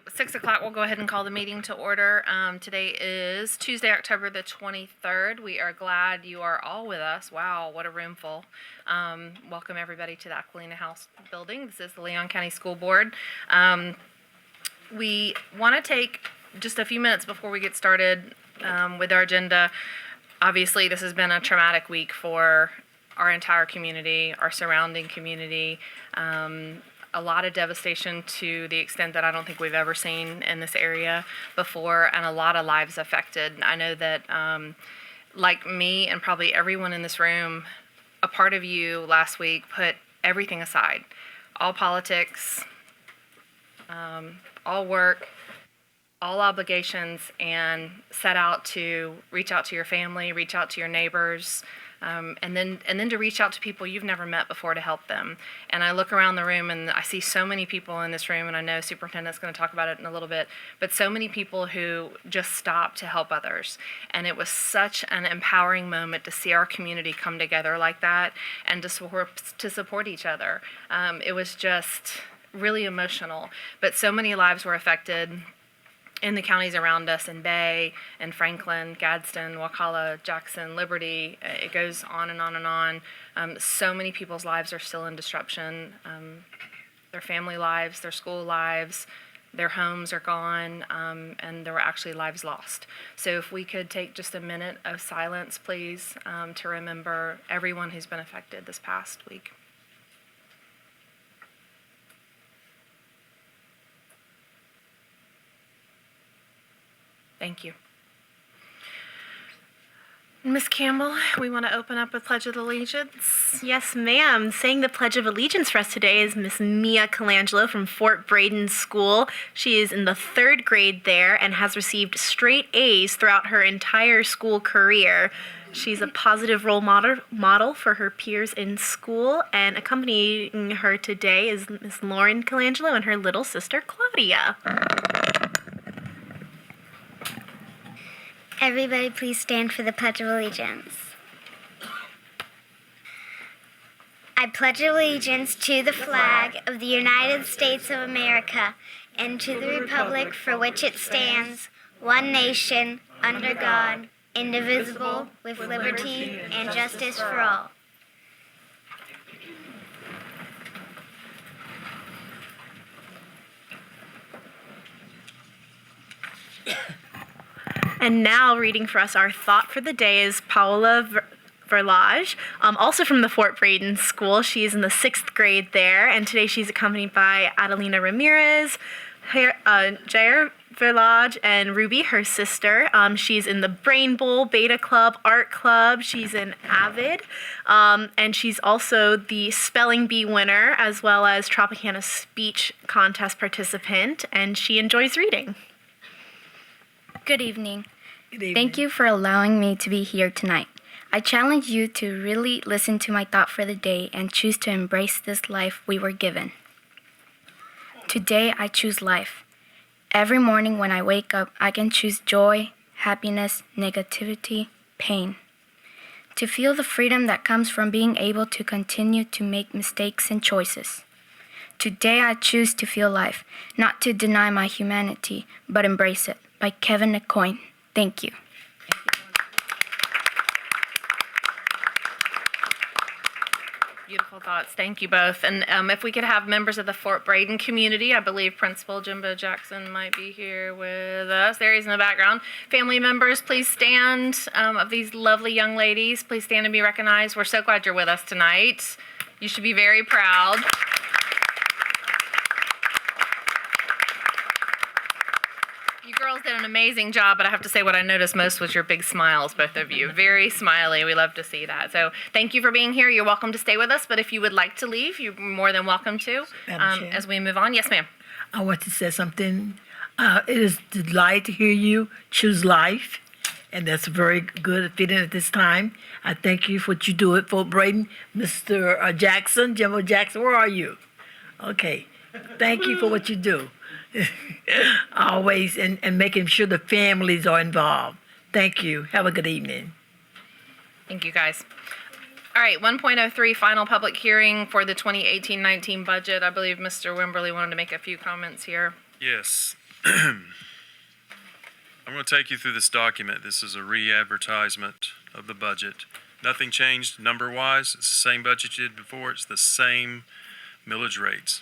6 o'clock, we'll go ahead and call the meeting to order. Today is Tuesday, October the 23rd. We are glad you are all with us. Wow, what a room full. Welcome everybody to the Aquilina House building. This is the Leon County School Board. We want to take just a few minutes before we get started with our agenda. Obviously, this has been a traumatic week for our entire community, our surrounding community. A lot of devastation to the extent that I don't think we've ever seen in this area before, and a lot of lives affected. I know that, like me and probably everyone in this room, a part of you last week put everything aside, all politics, all work, all obligations, and set out to reach out to your family, reach out to your neighbors, and then to reach out to people you've never met before to help them. And I look around the room and I see so many people in this room, and I know Superintendent's going to talk about it in a little bit, but so many people who just stopped to help others. And it was such an empowering moment to see our community come together like that and to support each other. It was just really emotional, but so many lives were affected in the counties around us, in Bay, in Franklin, Gadsden, Wakulla, Jackson, Liberty. It goes on and on and on. So many people's lives are still in disruption. Their family lives, their school lives, their homes are gone, and there were actually lives lost. So if we could take just a minute of silence, please, to remember everyone who's been affected this past week. Thank you. Ms. Campbell, we want to open up with Pledge of Allegiance. Yes, ma'am. Saying the Pledge of Allegiance for us today is Miss Mia Colangelo from Fort Braden School. She is in the 3rd grade there and has received straight A's throughout her entire school career. She's a positive role model for her peers in school, and accompanying her today is Miss Lauren Colangelo and her little sister, Claudia. Everybody please stand for the Pledge of Allegiance. I pledge allegiance to the flag of the United States of America and to the republic for which it stands, one nation, under God, indivisible, with liberty and justice for all. And now reading for us our thought for the day is Paola Verlage, also from the Fort Braden School. She's in the 6th grade there, and today she's accompanied by Adelina Ramirez, Jair Verlage, and Ruby, her sister. She's in the Brain Bowl, Beta Club, Art Club. She's an Avid, and she's also the Spelling Bee winner, as well as Tropicana Speech Contest participant, and she enjoys reading. Good evening. Thank you for allowing me to be here tonight. I challenge you to really listen to my thought for the day and choose to embrace this life we were given. Today, I choose life. Every morning when I wake up, I can choose joy, happiness, negativity, pain. To feel the freedom that comes from being able to continue to make mistakes and choices. Today, I choose to feel life, not to deny my humanity, but embrace it. By Kevin McCoy. Thank you. Beautiful thoughts. Thank you both. And if we could have members of the Fort Braden community, I believe Principal Jimbo Jackson might be here with us. There he is in the background. Family members, please stand. Of these lovely young ladies, please stand and be recognized. We're so glad you're with us tonight. You should be very proud. You girls did an amazing job, but I have to say what I noticed most was your big smiles, both of you. Very smiley. We love to see that. So thank you for being here. You're welcome to stay with us, but if you would like to leave, you're more than welcome to. As we move on. Yes, ma'am. I want to say something. It is a delight to hear you choose life, and that's a very good feeling at this time. I thank you for what you do at Fort Braden. Mr. Jackson, Jimbo Jackson, where are you? Okay. Thank you for what you do. Always, and making sure the families are involved. Thank you. Have a good evening. Thank you, guys. All right, 1.03, final public hearing for the 2018-19 budget. I believe Mr. Wimberly wanted to make a few comments here. Yes. I'm going to take you through this document. This is a re-advertisement of the budget. Nothing changed number-wise. It's the same budget you did before. It's the same millage rates.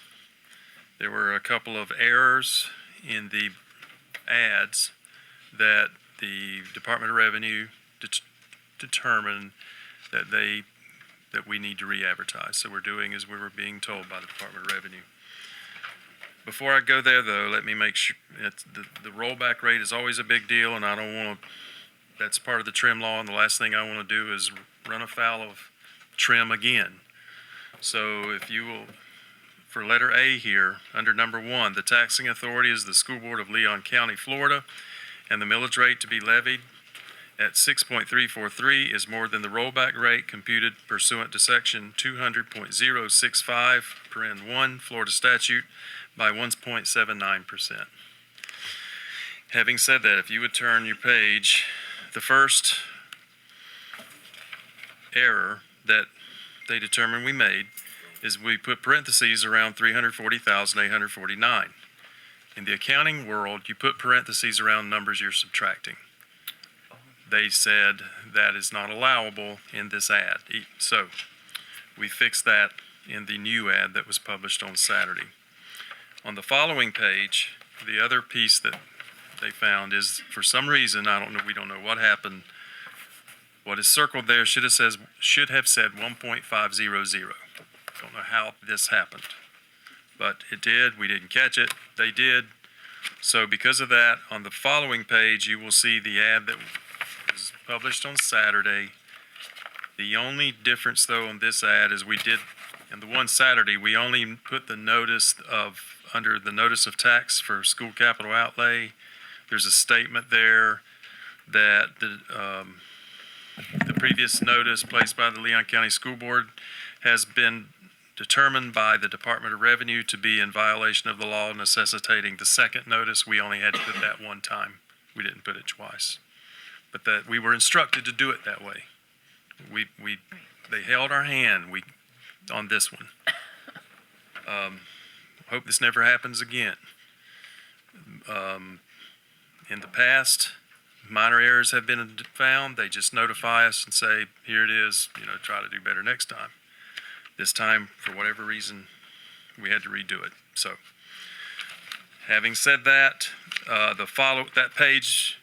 There were a couple of errors in the ads that the Department of Revenue determined that we need to re-advertise. So we're doing as we were being told by the Department of Revenue. Before I go there, though, let me make sure the rollback rate is always a big deal, and I don't want to. That's part of the trim law, and the last thing I want to do is run afoul of trim again. So if you will, for letter A here, under number 1, the taxing authority is the School Board of Leon County, Florida, and the millage rate to be levied at 6.343 is more than the rollback rate computed pursuant to section 200.065, paren 1, Florida statute, by 1.79%. Having said that, if you would turn your page, the first error that they determined we made is we put parentheses around 340,849. In the accounting world, you put parentheses around numbers you're subtracting. They said that is not allowable in this ad. So we fixed that in the new ad that was published on Saturday. On the following page, the other piece that they found is, for some reason, we don't know what happened. What is circled there should have said 1.500. Don't know how this happened, but it did. We didn't catch it. They did. So because of that, on the following page, you will see the ad that was published on Saturday. The only difference, though, on this ad is we did, in the one Saturday, we only put the notice of, under the notice of tax for school capital outlay. There's a statement there that the previous notice placed by the Leon County School Board has been determined by the Department of Revenue to be in violation of the law, necessitating the second notice. We only had to put that one time. We didn't put it twice. But that we were instructed to do it that way. They held our hand on this one. Hope this never happens again. In the past, minor errors have been found. They just notify us and say, here it is, try to do better next time. This time, for whatever reason, we had to redo it. So, having said that, that page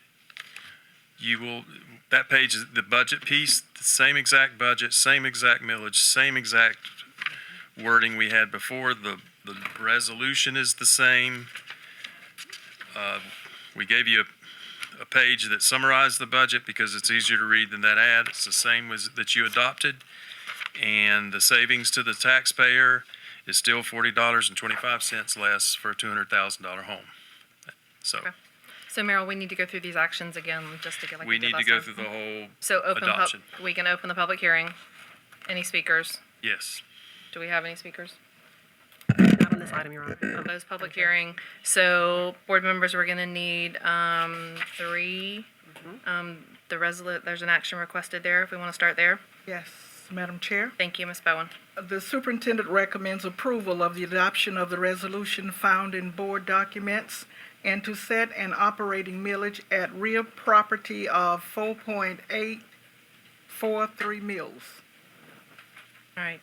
is the budget piece, the same exact budget, same exact millage, same exact wording we had before. The resolution is the same. We gave you a page that summarized the budget because it's easier to read than that ad. It's the same as that you adopted. And the savings to the taxpayer is still $40.25 less for a $200,000 home. So. Okay. So Meryl, we need to go through these actions again just to get like We we did need to last go time. through the whole So adoption. we can open the public hearing. Any speakers? Yes. Do we have any speakers? Not on this item, Your Honor. Close public hearing. So board members, we're going to need 3. There's an action requested there if we want to start there. Yes, Madam Chair. Thank you, Ms. Bowen. The superintendent recommends approval of the adoption of the resolution found in board documents and to set an operating millage at real property of 4.843 mills. All right.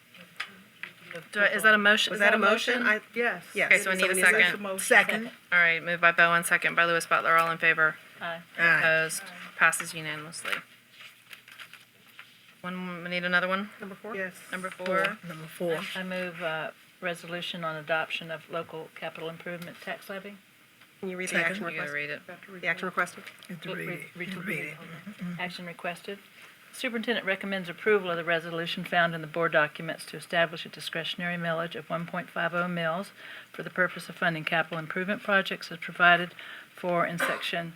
Is that a motion? Was that a motion? Yes. Yes. Okay, so I need a second. Second. All right, moved by Bowen, second by Lewis Butler. All in favor? Aye. Opposed? Passes unanimously. We need another one? Number 4? Yes. Number 4. Number 4. I move resolution on adoption of local capital improvement tax levy. Can you read the Second. action You gotta requested? read it. The action requested? Read it. Action requested. Superintendent recommends approval of the resolution found in the board documents to establish a discretionary millage of 1.50 mils for the purpose of funding capital improvement projects as provided for in section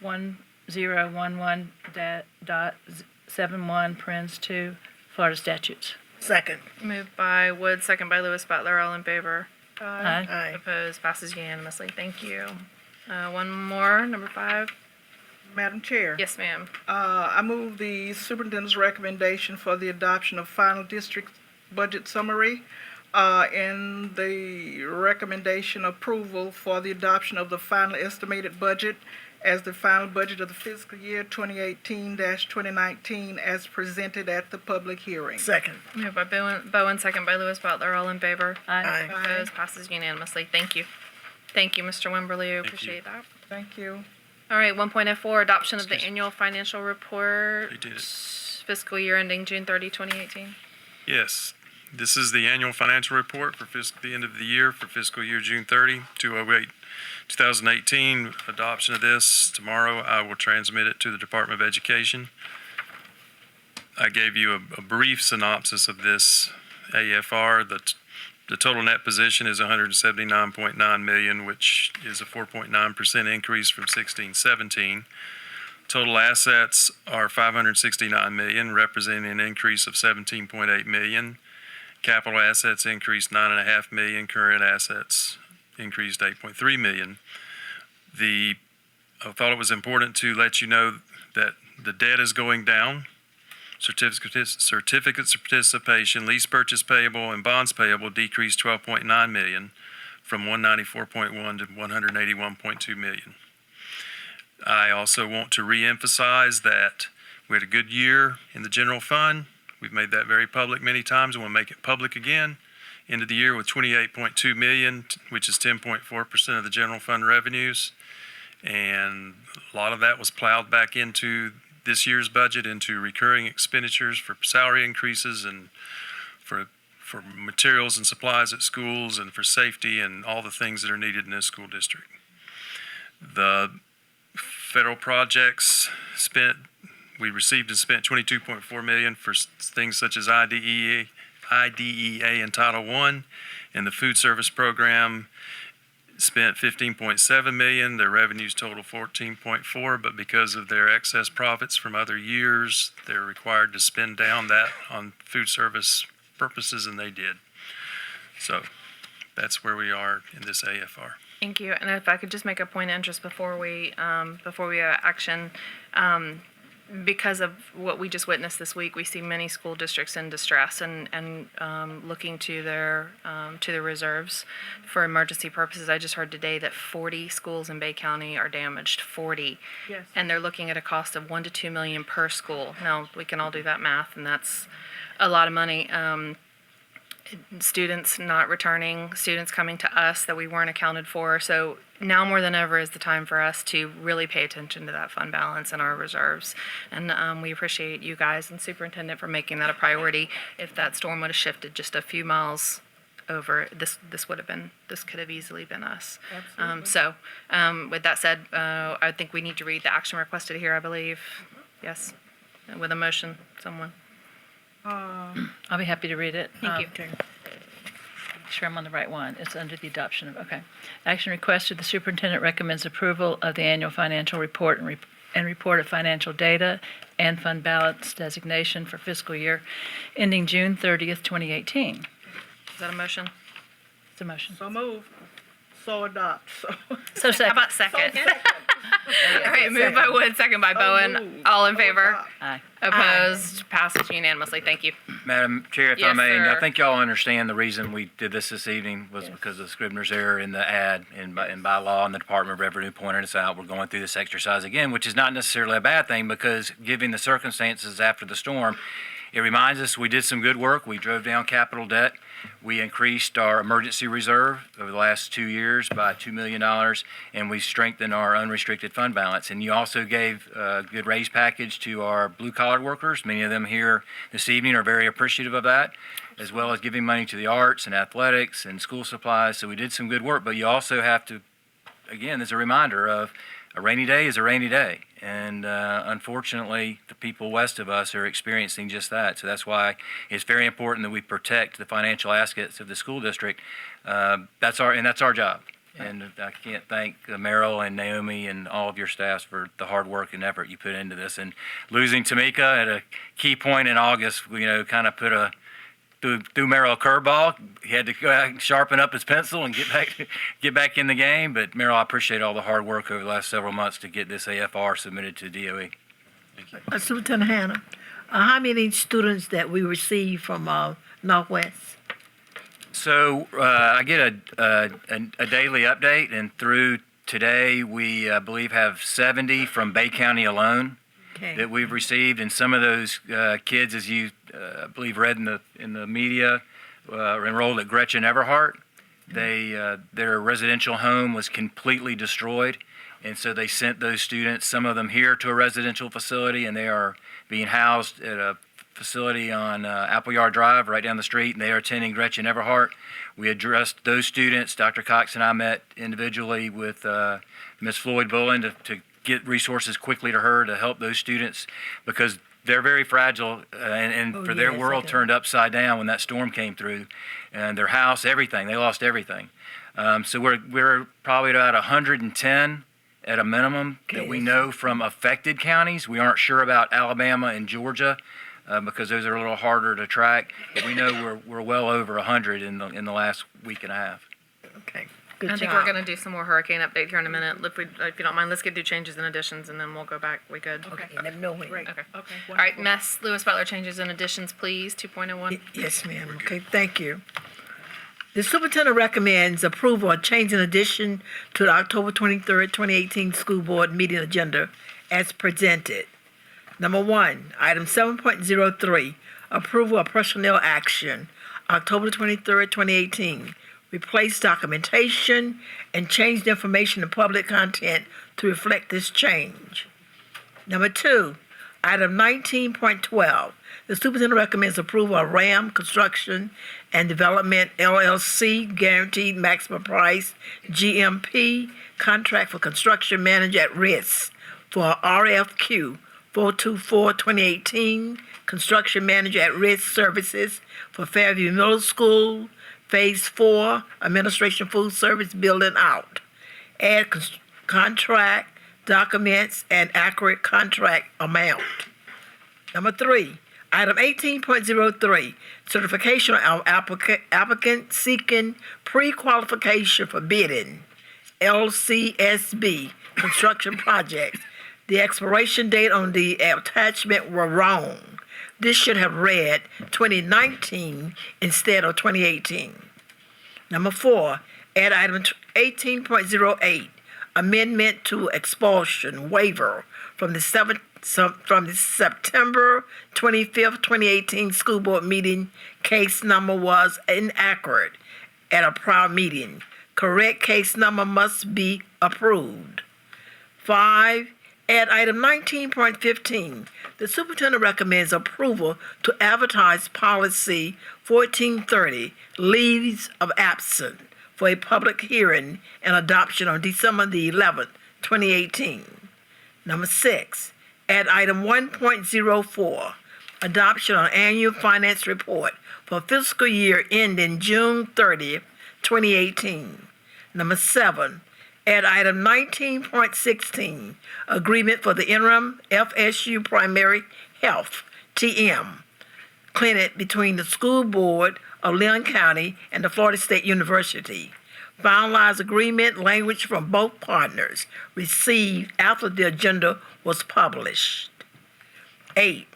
1011.71, parens 2, Florida statutes. Second. Moved by Wood, second by Lewis Butler. All in favor? Aye. Aye. Opposed? Passes unanimously. Thank you. One more, number 5. Madam Chair. Yes, ma'am. I move the superintendent's recommendation for the adoption of final district budget summary in the recommendation approval for the adoption of the final estimated budget as the final budget of the fiscal year 2018-2019 as presented at the public hearing. Second. Moved by Bowen, second by Lewis Butler. All in favor? Aye. Opposed? Passes unanimously. Thank you. Thank you, Mr. Wimberly. you. Appreciate that. Thank you. All right, 1.04, adoption of the annual financial report. They did it. Fiscal year ending June 30, 2018. Yes, this is the annual financial report for the end of the year for fiscal year June 30, 2018. Adoption of this tomorrow. I will transmit it to the Department of Education. I gave you a brief synopsis of this AFR. The total net position is 179.9 million, which is a 4.9% increase from 16-17. Total assets are 569 million, representing an increase of 17.8 million. Capital assets increased 9.5 million. Current assets increased 8.3 million. I thought it was important to let you know that the debt is going down. Certificates of participation, lease purchase payable, and bonds payable decreased 12.9 million from 194.1 to 181.2 million. I also want to reemphasize that we had a good year in the general fund. We've made that very public many times, and we'll make it public again. End of the year with 28.2 million, which is 10.4% of the general fund revenues. And a lot of that was plowed back into this year's budget, into recurring expenditures for salary increases and for materials and supplies at schools and for safety and all the things that are needed in this school district. The federal projects we received and spent 22.4 million for things such as IDEA and Title I, and the food service program spent 15.7 million. Their revenues total 14.4, but because of their excess profits from other years, they're required to spend down that on food service purposes, and they did. So that's where we are in this AFR. Thank you. And if I could just make a point of interest before we action, because of what we just witnessed this week, we see many school districts in distress and looking to their reserves for emergency purposes. I just heard today that 40 schools in Bay County are damaged. 40. Yes. And they're looking at a cost of $1 to $2 million per school. Now we can all do that math, and that's a lot of money. Students not returning, students coming to us that we weren't accounted for. So now more than ever is the time for us to really pay attention to that fund balance and our reserves. And we appreciate you guys and Superintendent for making that a priority. If that storm would have shifted just a few miles over, this could have easily been us. Absolutely. With that said, I think we need to read the action requested here, I believe. Yes, with a motion, someone. I'll be happy to read it. Thank you. Make sure I'm on the right one. It's under the adoption of, okay. Action requested, the superintendent recommends approval of the annual financial report and report of financial data and fund balance designation for fiscal year ending June 30th, 2018. Is that a motion? It's a motion. So moved. So adopt. So How about second? All right, moved by Wood, second by Bowen. moved. All in So favor? adopt. Aye. Opposed? Passes unanimously. Thank you. Madam Chair, if I Yes, may, and sir. I think y'all understand the reason we did this evening was because of Scribner's error in the ad, and by law, and the Department of Revenue pointed us out. We're going through this exercise again, which is not necessarily a bad thing, because given the circumstances after the storm, it reminds us we did some good work. We drove down capital debt. We increased our emergency reserve over the last 2 years by $2 million, and we strengthened our unrestricted fund balance. And you also gave a good raise package to our blue-collar workers. Many of them here this evening are very appreciative of that, as well as giving money to the arts and athletics and school supplies. So we did some good work, but you also have to, again, there's a reminder of a rainy day is a rainy day. And unfortunately, the people west of us are experiencing just that. So that's why it's very important that we protect the financial assets of the school district. That's our job. And I can't thank Merrill and Naomi and all of your staffs for the hard work and effort you put into this. And losing Tamika at a key point in August, kind of put threw Merrill a curveball. He had to go out and sharpen up his pencil and get back in the game. But Merrill, I appreciate all the hard work over the last several months to get this AFR submitted to DOE. Superintendent Hannah, how many students that we receive from Northwest? So I get a daily update, and through today, we believe have 70 from Bay County alone that we've received, and some of those kids, as you I believe read in the media, are enrolled at Gretchen Everhart. Their residential home was completely destroyed, and so they sent those students, some of them here, to a residential facility, and they are being housed at a facility on Appleyard Drive right down the street, and they are attending Gretchen Everhart. We addressed those students. Dr. Cox and I met individually with Ms. Floyd Bullen to get resources quickly to her to help those students, because they're very fragile, and for their world turned upside down when that storm came through, and their house, everything, they lost everything. So we're probably at about 110 at a minimum that we know from affected counties. We aren't sure about Alabama and Georgia because those are a little harder to track, but we know we're well over 100 in the last week and a half. Okay, good I job. think we're going to do some more hurricane update here in a minute. If you don't mind, let's get through changes and additions, and then we'll go back. We good? Okay, let me know when. Great. Okay. Okay. All right, Ms. Lewis Butler, changes and additions, please. 2.01. Yes, ma'am. Okay, thank you. The superintendent recommends approval of change in addition to the October 23rd, 2018 school board meeting agenda as presented. Number 1, item 7.03, approval of personnel action, October 23rd, 2018. Replace documentation and change the information in public content to reflect this change. Number 2, item 19.12, the superintendent recommends approval of RAM Construction and Development LLC Guaranteed Maximum Price GMP contract for construction manager at risk for RFQ 424-2018 construction manager at risk services for Fairview Middle School Phase 4 Administration Food Service building out. Add contract documents and accurate contract amount. Number 3, item 18.03, certification of applicant seeking pre-qualification for bidding, LCSB construction projects. The expiration date on the attachment were wrong. This should have read 2019 instead of 2018. Number 4, add item 18.08, amendment to expulsion waiver from the September 25th, 2018 school board meeting. Case number was inaccurate at a prior meeting. Correct case number must be approved. 5, add item 19.15. The superintendent recommends approval to advertise policy 1430, leaves of absence, for a public hearing and adoption on December the 11th, 2018. Number 6, add item 1.04, adoption on annual finance report for fiscal year ending June 30th, 2018. Number 7, add item 19.16, agreement for the interim FSU Primary Health, TM, clinic between the school board of Leon County and the Florida State University. Finalized agreement language from both partners received after the agenda was published. 8,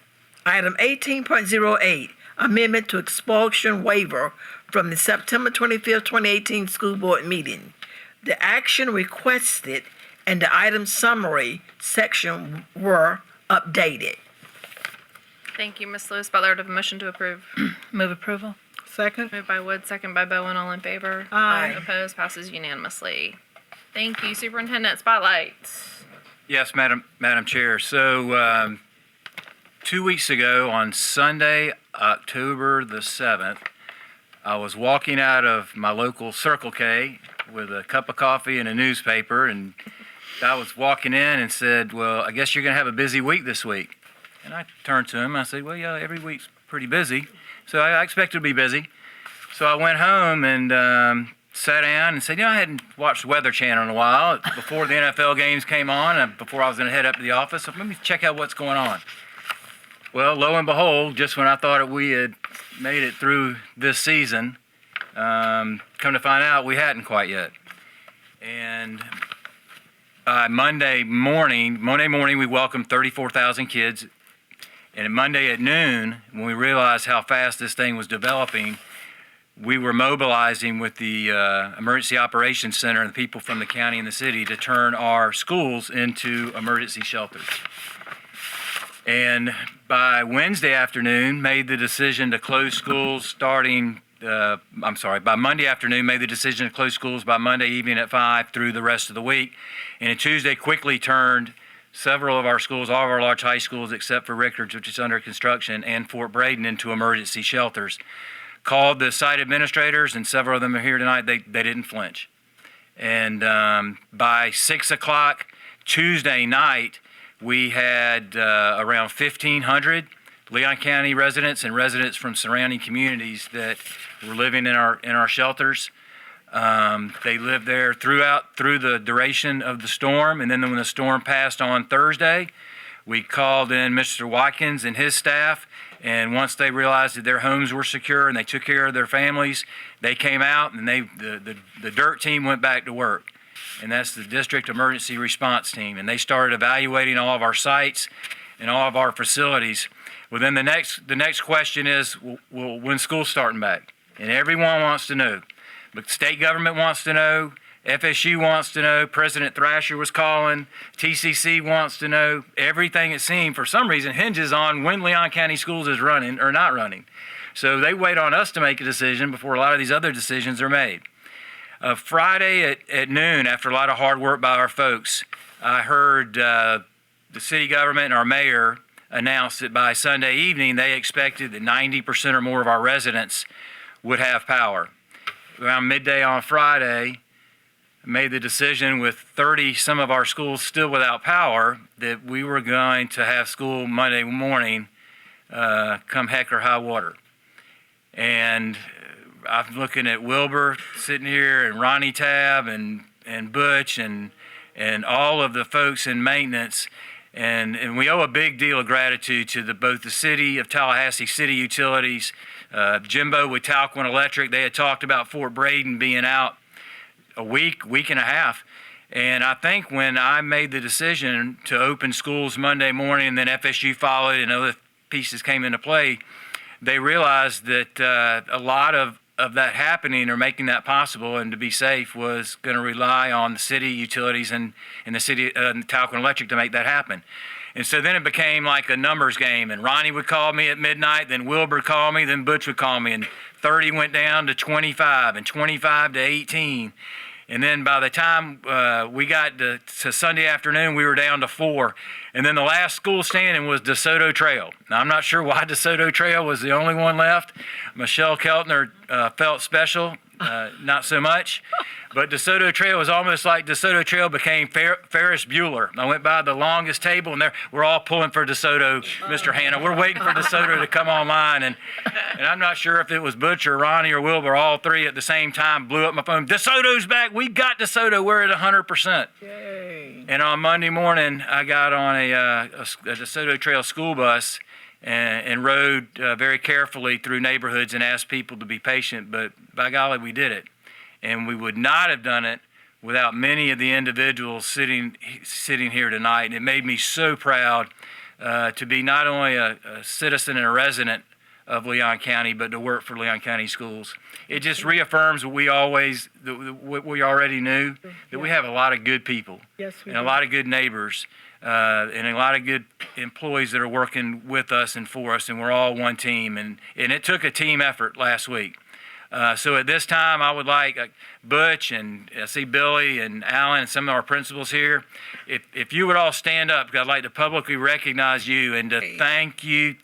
item 18.08, amendment to expulsion waiver from the September 25th, 2018 school board meeting. The action requested and the item summary section were updated. Thank you, Ms. Lewis Butler. To have a motion to approve. Move approval. Second. Moved by Wood, second by Bowen. All in favor? Aye. Opposed? Passes unanimously. Thank you. Superintendent spotlights. Yes, Madam Chair. So 2 weeks ago on Sunday, October the 7th, I was walking out of my local Circle K with a cup of coffee and a newspaper, and I was walking in and said, well, I guess you're going to have a busy week this week. And I turned to him and I said, well, yeah, every week's pretty busy. So I expected to be busy. So I went home and sat down and said, I hadn't watched Weather Channel in a while before the NFL games came on and before I was going to head up to the office. So let me check out what's going on. Well, lo and behold, just when I thought we had made it through this season, come to find out we hadn't quite yet. And Monday morning, we welcomed 34,000 kids. And Monday at noon, when we realized how fast this thing was developing, we were mobilizing with the Emergency Operations Center and the people from the county and the city to turn our schools into emergency shelters. And by Wednesday afternoon, made the decision to close schools by Monday afternoon, made the decision to close schools by Monday evening at 5 through the rest of the week. And Tuesday quickly turned several of our schools, all of our large high schools except for Rickards, which is under construction, and Fort Braden into emergency shelters. Called the site administrators, and several of them are here tonight. They didn't flinch. And by 6 o'clock Tuesday night, we had around 1,500 Leon County residents and residents from surrounding communities that were living in our shelters. They lived there through the duration of the storm, and then when the storm passed on Thursday, we called in Mr. Watkins and his staff, and once they realized that their homes were secure and they took care of their families, they came out and the dirt team went back to work. And that's the district emergency response team. And they started evaluating all of our sites and all of our facilities. Well, then the next question is, well, when's school starting back? And everyone wants to know. But state government wants to know. FSU wants to know. President Thrasher was calling. TCC wants to know. Everything, it seemed, for some reason, hinges on when Leon County Schools is running or not running. So they wait on us to make a decision before a lot of these other decisions are made. Friday at noon, after a lot of hard work by our folks, I heard the city government and our mayor announce that by Sunday evening they expected that 90% or more of our residents would have power. Around midday on Friday, made the decision with 30 some of our schools still without power that we were going to have school Monday morning come heck or high water. And I'm looking at Wilbur sitting here and Ronnie Tab and Butch and all of the folks in maintenance. And we owe a big deal of gratitude to both the city of Tallahassee City Utilities, Jimbo with Talquin Electric. They had talked about Fort Braden being out a week and a half. And I think when I made the decision to open schools Monday morning and then FSU followed and other pieces came into play, they realized that a lot of that happening or making that possible and to be safe was going to rely on the city utilities and the city Talquin Electric to make that happen. And so then it became like a numbers game, and Ronnie would call me at midnight, then Wilbur would call me, then Butch would call me, and 30 went down to 25 and 25 to 18. And then by the time we got to Sunday afternoon, we were down to 4. And then the last school standing was DeSoto Trail. Now, I'm not sure why DeSoto Trail was the only one left. Michelle Keltner felt special, not so much. But DeSoto Trail was almost like DeSoto Trail became Ferris Bueller. I went by the longest table, and we're all pulling for DeSoto, Mr. Hanna. We're waiting for DeSoto to come online. And I'm not sure if it was Butch or Ronnie or Wilbur, all three at the same time blew up my phone. DeSoto's back. We got DeSoto. We're at 100%. Yay. And on Monday morning, I got on a DeSoto Trail school bus and rode very carefully through neighborhoods and asked people to be patient. But by golly, we did it. And we would not have done it without many of the individuals sitting here tonight. And it made me so proud to be not only a citizen and a resident of Leon County, but to work for Leon County Schools. It just reaffirms what we already knew, that we have a lot of good people and a lot of good neighbors and a lot of good employees that are working with us and for us, and we're all one team. And it took a team effort last week. So at this time, I would like Butch and I see Billy and Alan and some of our principals here. If you would all stand up, because I'd like to publicly recognize you and to thank you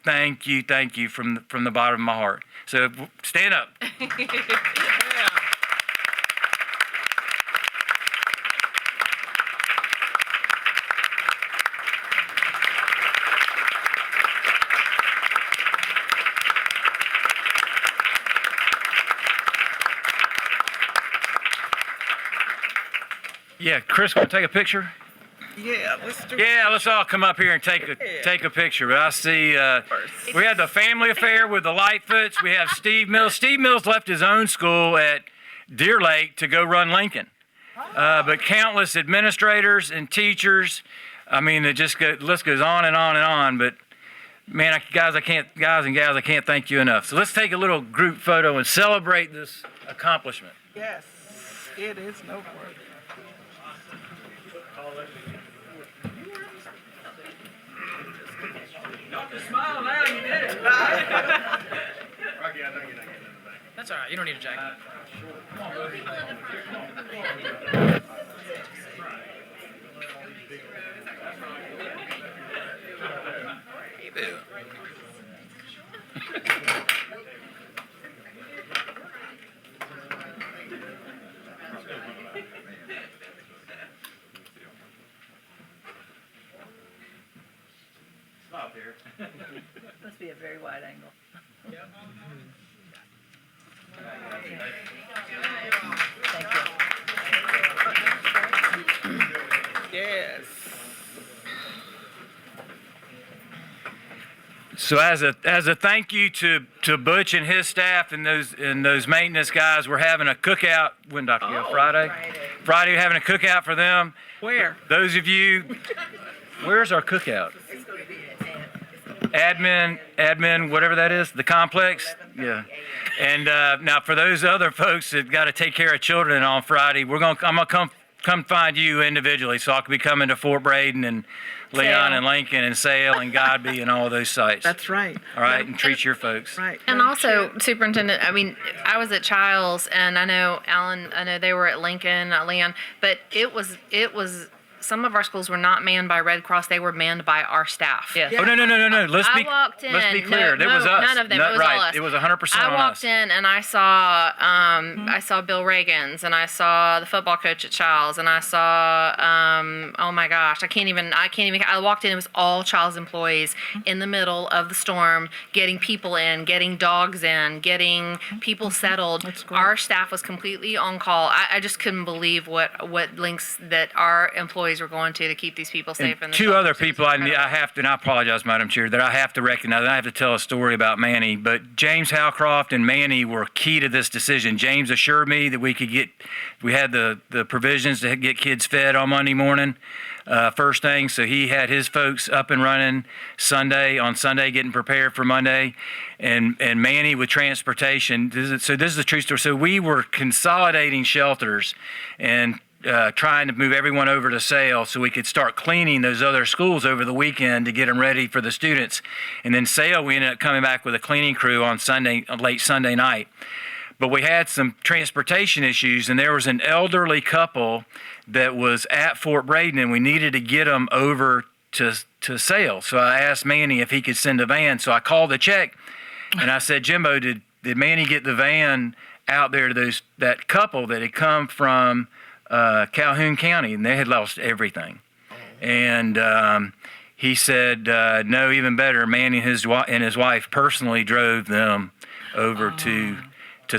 from the bottom of my heart. So stand up. Yeah, Chris, want to take a picture? Yeah, let's do Yeah, let's all come up here and take a picture. But I see we had the family affair with the Lightfoots. We have Steve Mills. Steve Mills left his own school at Deer Lake to go run Lincoln. But countless administrators and teachers. I mean, the list goes on and on and on. But man, guys and gals, I can't thank you enough. So let's take a little group photo and celebrate this accomplishment. Yes, it is noteworthy. Smile now, you did it. That's all right. You don't need a jacket. Stop here. Must be a very wide angle. Thank you. Yes. So as a thank you to Butch and his staff and those maintenance guys, we're having a cookout. When, Dr. Gill? Friday? Friday, we're having a cookout for them. Where? Those of you, where's our cookout? Admin, whatever that is, the complex? Yeah. And now for those other folks that got to take care of children on Friday, I'm gonna come find you individually, so I could be coming to Fort Braden and Leon and Lincoln and Sale and Godby and all those sites. That's right. All right, and treat your folks. Right. And also, Superintendent, I mean, I was at Childs, and I know Alan, I know they were at Lincoln, Leon, but it was, some of our schools were not manned by Red Cross, they were manned by our staff. Yes. Oh, no. Let's be clear. It was us. None of them. It was all us. It was 100% I on walked us. in and I saw Bill Reagan's, and I saw the football coach at Childs, and I saw oh my gosh, I can't even. I walked in, it was all Childs employees in the middle of the storm, getting people in, getting dogs in, getting people settled. That's great. Our staff was completely on call. I just couldn't believe what links that our employees were going to keep these people safe. And in the two shelters. other people I have to, and I apologize, Madam Chair, that I have to recognize, and I have to tell a story about Manny, but James Howcroft and Manny were key to this decision. James assured me that we had the provisions to get kids fed on Monday morning, first thing, so he had his folks up and running on Sunday, getting prepared for Monday, and Manny with transportation. This is the true story. So we were consolidating shelters and trying to move everyone over to Sale so we could start cleaning those other schools over the weekend to get them ready for the students. And then Sale, we ended up coming back with a cleaning crew on late Sunday night. But we had some transportation issues, and there was an elderly couple that was at Fort Braden, and we needed to get them over to Sale. So I asked Manny if he could send a van. So I called the check, and I said, Jimbo, did Manny get the van out there to that couple that had come from Calhoun County, and they had lost everything? And he said, no, even better, Manny and his wife personally drove them over to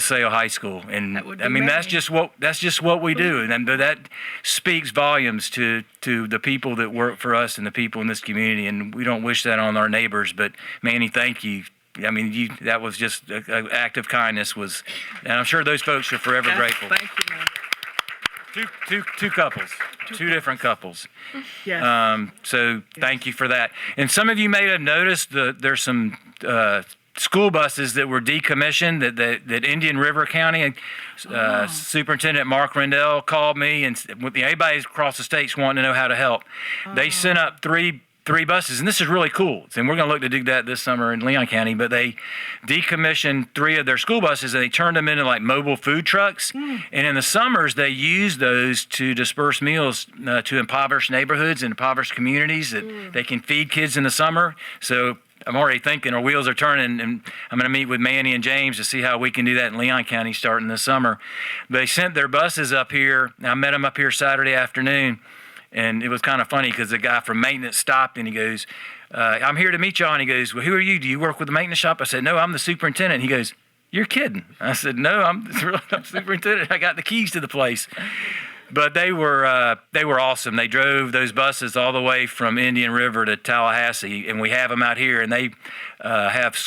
Sale High School. And I mean, that's just what we do. And that speaks volumes to the people that work for us and the people in this community. And we don't wish that on our neighbors, but Manny, thank you. I mean, that was just an act of kindness and I'm sure those folks are forever grateful. Thank you, man. Two couples, two different couples. Yes. So thank you for that. And some of you may have noticed there's some school buses that were decommissioned that Indian River County Superintendent Mark Rendell called me, and anybody across the state's wanting to know how to help. They sent up three buses, and this is really cool. And we're going to look to do that this summer in Leon County. But they decommissioned 3 of their school buses, and they turned them into like mobile food trucks. And in the summers, they use those to disperse meals to impoverished neighborhoods and impoverished communities that they can feed kids in the summer. So I'm already thinking our wheels are turning, and I'm going to meet with Manny and James to see how we can do that in Leon County starting this summer. They sent their buses up here. I met them up here Saturday afternoon. And it was kind of funny because the guy from maintenance stopped and he goes, I'm here to meet y'all. And he goes, well, who are you? Do you work with the maintenance shop? I said, no, I'm the superintendent. He goes, you're kidding. I said, no, I'm superintendent. I got the keys to the place. But they were awesome. They drove those buses all the way from Indian River to Tallahassee, and we have them out here, and they have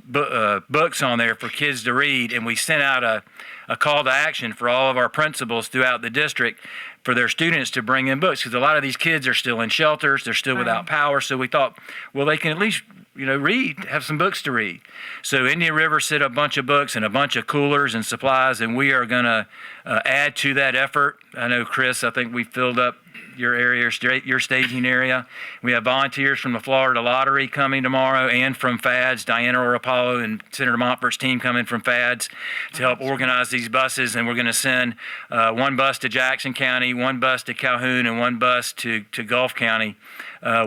books on there for kids to read. And we sent out a call to action for all of our principals throughout the district for their students to bring in books, because a lot of these kids are still in shelters, they're still without power. So we thought, well, they can at least read, have some books to read. So Indian River set up a bunch of books and a bunch of coolers and supplies, and we are going to add to that effort. I know, Chris, I think we filled up your area, your staging area. We have volunteers from the Florida Lottery coming tomorrow and from FADS. Diana Rapallo and Senator Montfort's team coming from FADS to help organize these buses, and we're going to send one bus to Jackson County, one bus to Calhoun, and one bus to Gulf County.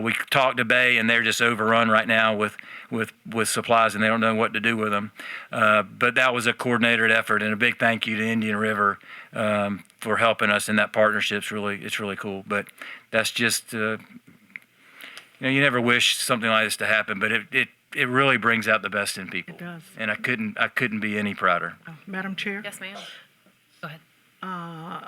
We talked to Bay, and they're just overrun right now with supplies, and they don't know what to do with them. But that was a coordinated effort, and a big thank you to Indian River for helping us in that partnership. It's really cool. But that's just, you never wish something like this to happen, but it really brings out the best in people. It does. And I couldn't be any prouder. Madam Chair? Yes, ma'am. Go ahead.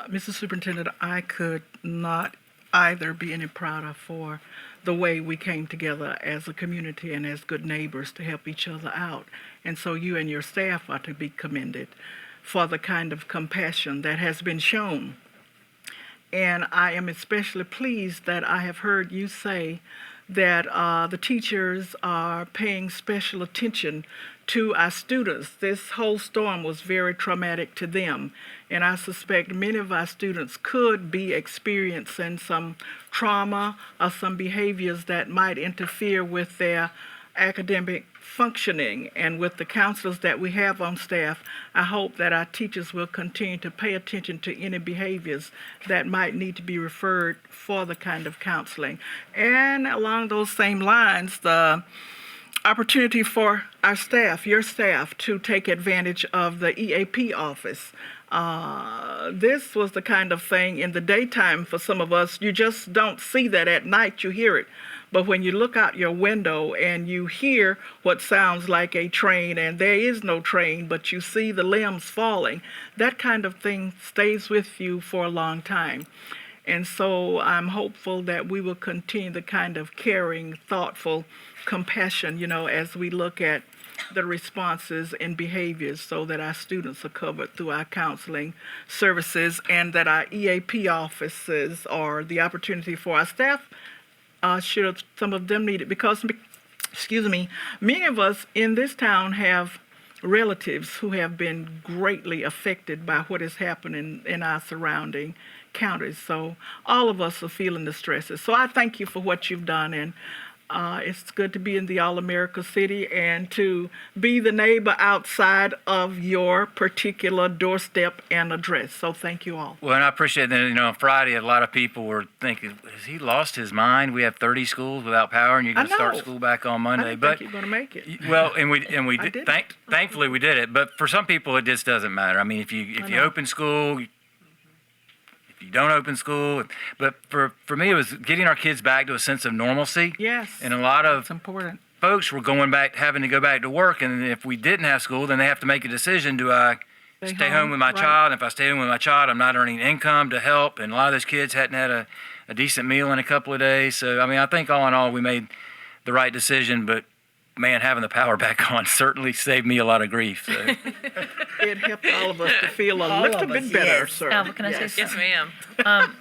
Mrs. Superintendent, I could not either be any prouder for the way we came together as a community and as good neighbors to help each other out. And so you and your staff are to be commended for the kind of compassion that has been shown. And I am especially pleased that I have heard you say that the teachers are paying special attention to our students. This whole storm was very traumatic to them, and I suspect many of our students could be experiencing some trauma or some behaviors that might interfere with their academic functioning. And with the counselors that we have on staff, I hope that our teachers will continue to pay attention to any behaviors that might need to be referred for the kind of counseling. And along those same lines, the opportunity for our staff, your staff, to take advantage of the EAP office. This was the kind of thing in the daytime for some of us, you just don't see that. At night you hear it. But when you look out your window and you hear what sounds like a train, and there is no train, but you see the limbs falling, that kind of thing stays with you for a long time. And so I'm hopeful that we will continue the kind of caring, thoughtful compassion, as we look at the responses and behaviors, so that our students are covered through our counseling services, and that our EAP offices are the opportunity for our staff, should some of them need it. Because, many of us in this town have relatives who have been greatly affected by what is happening in our surrounding counties. So all of us are feeling the stresses. So I thank you for what you've done, and it's good to be in the All-America City and to be the neighbor outside of your particular doorstep and address. So thank you all. Well, and I appreciate that. On Friday, a lot of people were thinking, has he lost his mind? We have 30 schools without power, and you're going to start school back on Monday. I didn't think you were going to make it. Well, and we did. Thankfully, we did it. But for some people, it just doesn't matter. I mean, if you open school, you don't open school. But for me, it was getting our kids back to a sense of normalcy. Yes. And a lot of It's important. folks were having to go back to work. And if we didn't have school, then they have to make a decision. Do I stay home with my child? And if I stay home with my child, I'm not earning income to help. And a lot of those kids hadn't had a decent meal in a couple of days. So, I think all in all, we made the right decision. But man, having the power back on certainly saved me a lot of grief. So. It helped all of us to feel a little bit better, sir. Alva, can I say Yes, something? ma'am.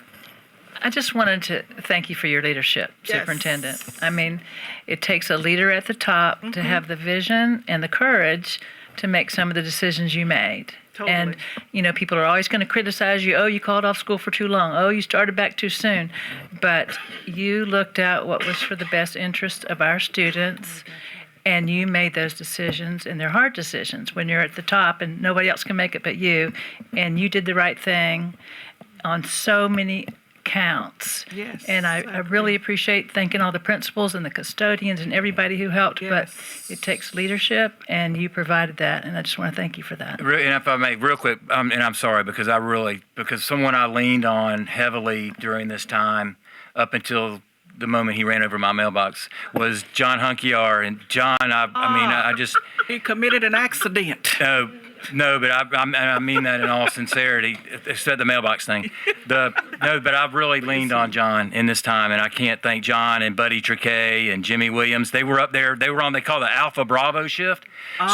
I just wanted to thank you for your leadership, Yes. Superintendent. I mean, it takes a leader at the top to have the vision and the courage to make some of the decisions you made. Totally. And, people are always going to criticize you. Oh, you called off school for too long. Oh, you started back too soon. But you looked out what was for the best interest of our students. And you made those decisions, and they're hard decisions when you're at the top and nobody else can make it but you. And you did the right thing on so many counts. Yes, And I really appreciate thanking all the principals and the custodians and everybody who helped. Yes. But it takes leadership, and you provided that. And I just want to thank you for that. And if I may, real quick, and I'm sorry, because someone I leaned on heavily during this time up until the moment he ran over my mailbox was John Hunkiar. And John, I just... He committed an accident. No, but I mean that in all sincerity, except the mailbox thing. But I've really leaned on John in this time, and I can't thank John and Buddy Triquet and Jimmy Williams. They were up there. They were on, they call the Alpha Bravo shift.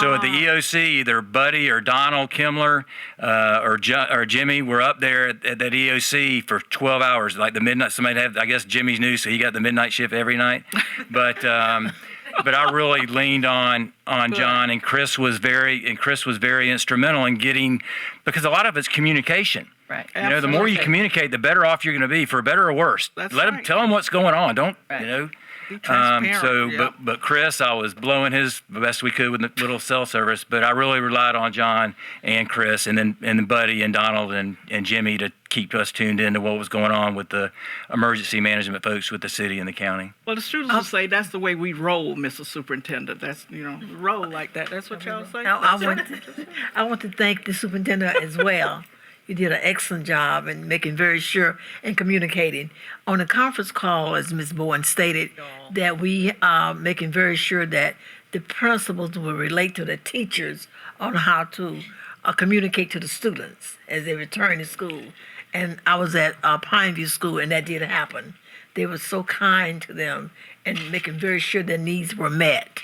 So at the EOC, either Buddy or Donald Kimler or Jimmy were up there at that EOC for 12 hours, like the midnight. Somebody had, I guess Jimmy's new, so he got the midnight shift every night. But but I really leaned on John, and Chris was very instrumental in getting, because a lot of it's communication. Right. You know, the more you Absolutely. communicate, the better off you're going to be, for better or worse. That's Let them right. tell them what's going on. Don't Right. you know? Be transparent. So, Yeah. but Chris, I was blowing his the best we could with the little cell service, but I really relied on John and Chris, and then Buddy and Donald and Jimmy to keep us tuned into what was going on with the emergency management folks with the city and the county. Well, the students will say that's the way we roll, Mr. Superintendent. That's, roll like that. That's what y'all say? I want to thank the superintendent as well. You did an excellent job in making very sure and communicating. On the conference call, as Ms. Bowen stated, that we are making very sure that the principals will relate to the teachers on how to communicate to the students as they return to school. And I was at Pineview School, and that did happen. They were so kind to them and making very sure their needs were met.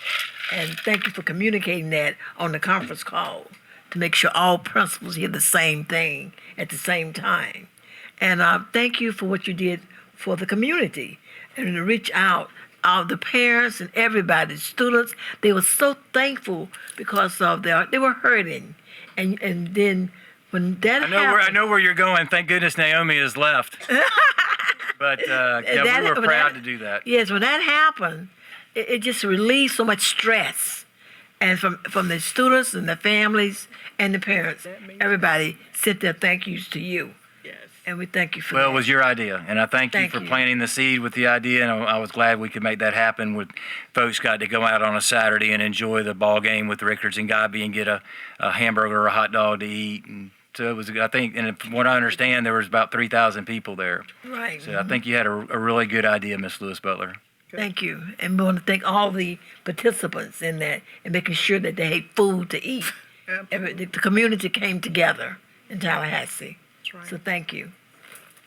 And thank you for communicating that on the conference call, to make sure all principals hear the same thing at the same time. And thank you for what you did for the community, and to reach out, the parents and everybody, the students. They were so thankful because of they were hurting, and then when that I know where you're going. Thank goodness Naomi has left. But yeah, we were proud to do that. Yes, when that happened, it just relieved so much stress, and from the students and the families and the parents, everybody sent their thank yous to you. Yes. And we thank you for Well, that. it was your idea, and I thank you for planting the seed with the idea, and I was glad we could make that happen. With folks got to go out on a Saturday and enjoy the ball game with Rickards and Guyby and get a hamburger or a hot dog to eat. And so it was, I think, and from what I understand, there was about 3,000 people there. Right. So I think you had a really good idea, Miss Lewis Butler. Thank you. And we want to thank all the participants in that and making sure that they had food to eat. The community came together in Tallahassee. That's right. So thank you.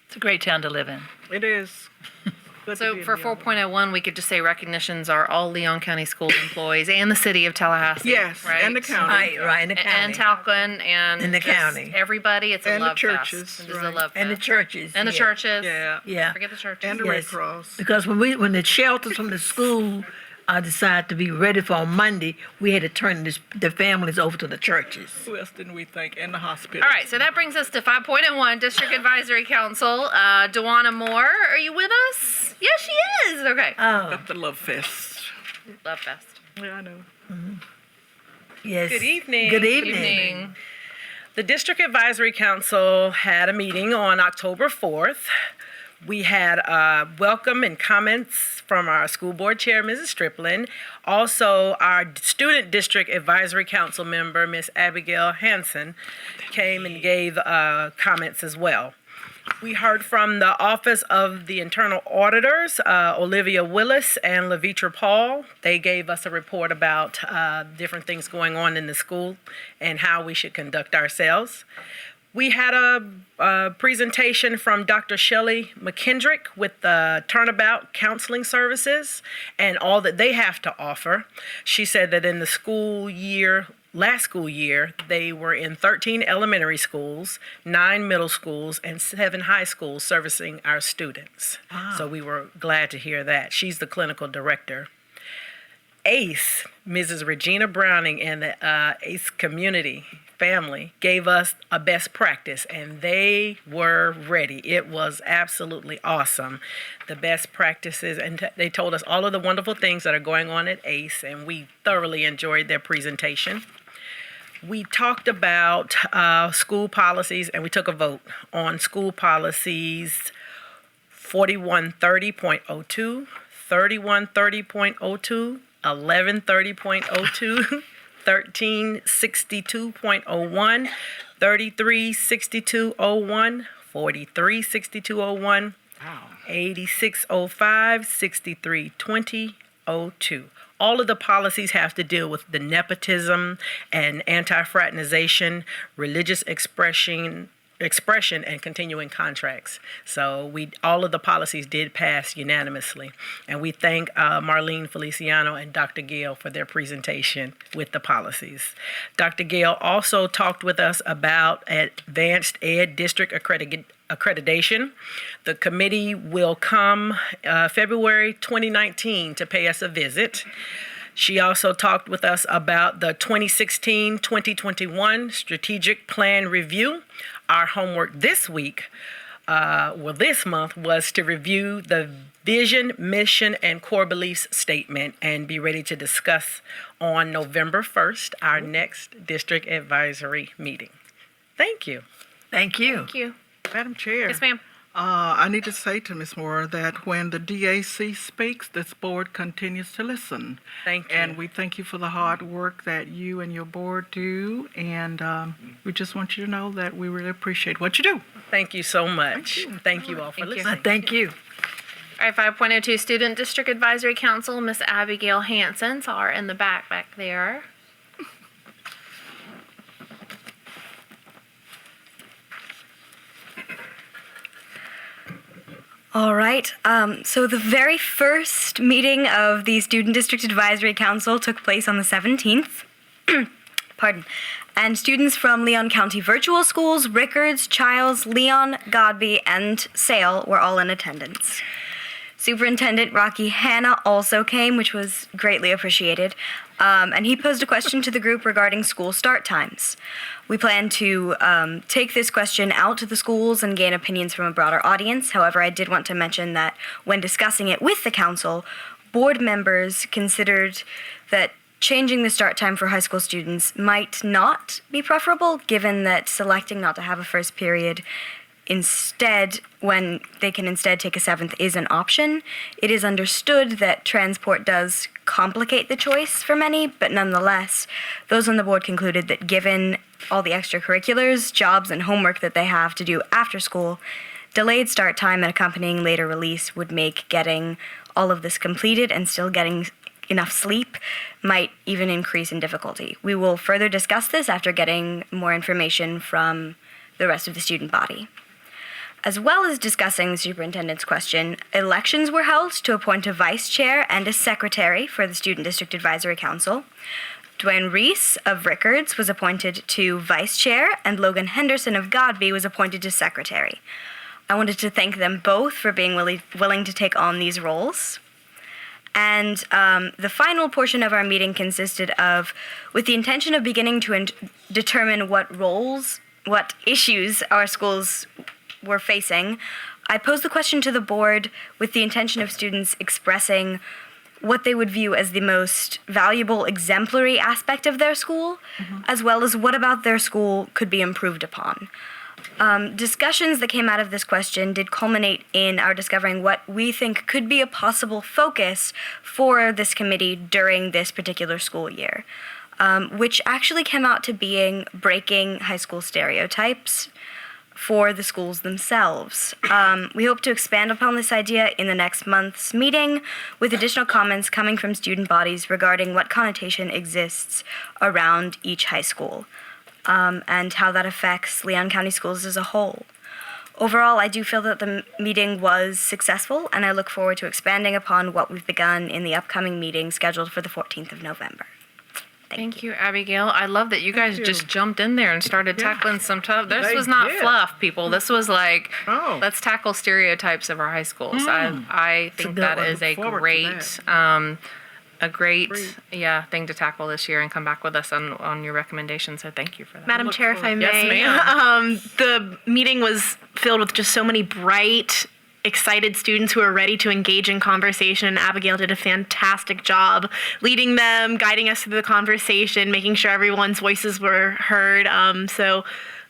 It's a great town to live in. It is. Good to So be for in the other 4.01, we could just say recognitions are all Leon County school employees and the city of Tallahassee. Yes, right? and the county. Right, in the county. And Talcon and In the just county. Everybody, it's a And the love churches, fest. It is a right. love And the fest. churches. And the yeah. churches. Yeah. Yeah. Forget the churches. And the Red Yes. Cross. Because when the shelters from the school decided to be ready for on Monday, we had to turn the families over to the churches. Who else didn't we thank? And the hospital. All right, so that brings us to 5.01, District Advisory Council. Dewana Moore, are you with us? Yes, she is. Okay. Oh, At the Love Fest. Love Fest. Yeah, I know. yes. Good evening. Good evening. Evening. The District Advisory Council had a meeting on October 4th. We had welcome and comments from our school board chair, Mrs. Striplin. Also, our student district advisory council member, Miss Abigail Hansen, came and gave comments as well. We heard from the Office of the Internal Auditors, Olivia Willis and Levitra Paul. They gave us a report about different things going on in the school and how we should conduct ourselves. We had a presentation from Dr. Shelley McKendrick with the Turnabout Counseling Services and all that they have to offer. She said that in the last school year, they were in 13 elementary schools, 9 middle schools, and 7 high schools servicing our students. So we were glad to hear that. She's the clinical director. ACE, Mrs. Regina Browning, and the ACE community family gave us a best practice, and they were ready. It was absolutely awesome. The best practices, and they told us all of the wonderful things that are going on at ACE, and we thoroughly enjoyed their presentation. We talked about school policies, and we took a vote on school policies 4130.02, 3130.02, 1130.02, 1362.01, 3362.01, 4362.01, 8605, 6320.02. All of the policies have to deal with the nepotism and anti-fraternization, religious expression and continuing contracts. So all of the policies did pass unanimously. And we thank Marlene Feliciano and Dr. Gale for their presentation with the policies. Dr. Gale also talked with us about Advanced Ed District accreditation. The committee will come February 2019 to pay us a visit. She also talked with us about the 2016-2021 Strategic Plan Review. Our homework this month, was to review the vision, mission, and core beliefs statement and be ready to discuss on November 1st, our next district advisory meeting. Thank you. Thank you. Thank you. Madam Chair. Yes, ma'am. I need to say to Ms. Moore that when the DAC speaks, this board continues to listen. Thank you. And we thank you for the hard work that you and your board do. And we just want you to know that we really appreciate what you do. Thank you so much. Thank you all for Thank you. listening. Thank you. All right, 5.02 Student District Advisory Council, Miss Abigail Hansons are in the back there. All right. So the very first meeting of the Student District Advisory Council took place on the 17th. Pardon. And students from Leon County Virtual Schools, Rickards, Childs, Leon, Godby, and Sale were all in attendance. Superintendent Rocky Hanna also came, which was greatly appreciated, and he posed a question to the group regarding school start times. We plan to take this question out to the schools and gain opinions from a broader audience. However, I did want to mention that when discussing it with the council, board members considered that changing the start time for high school students might not be preferable, given that selecting not to have a first period instead, when they can instead take a seventh, is an option. It is understood that transport does complicate the choice for many, but nonetheless, those on the board concluded that given all the extracurriculars, jobs, and homework that they have to do after school, delayed start time and accompanying later release would make getting all of this completed and still getting enough sleep might even increase in difficulty. We will further discuss this after getting more information from the rest of the student body. As well as discussing the superintendent's question, elections were held to appoint a vice chair and a secretary for the Student District Advisory Council. Dwayne Reese of Rickards was appointed to vice chair, and Logan Henderson of Godby was appointed to secretary. I wanted to thank them both for being willing to take on these roles. And the final portion of our meeting consisted of, with the intention of beginning to determine what issues our schools were facing, I posed the question to the board with the intention of students expressing what they would view as the most valuable exemplary aspect of their school, as well as what about their school could be improved upon. Discussions that came out of this question did culminate in our discovering what we think could be a possible focus for this committee during this particular school year, which actually came out to being breaking high school stereotypes for the schools themselves. We hope to expand upon this idea in the next month's meeting, with additional comments coming from student bodies regarding what connotation exists around each high school, and how that affects Leon County schools as a whole. Overall, I do feel that the meeting was successful, and I look forward to expanding upon what we've begun in the upcoming meeting scheduled for the 14th of November. Thank you, Abigail. I love that you guys just jumped in there and started tackling some tough. This was not fluff, people. This was like, let's tackle stereotypes of our high schools. I think that is a great thing to tackle this year, and come back with us on your recommendations. So thank you for that. Madam Chair, if I Yes, may. ma'am. The meeting was filled with just so many bright, excited students who are ready to engage in conversation, and Abigail did a fantastic job leading them, guiding us through the conversation, making sure everyone's voices were heard. So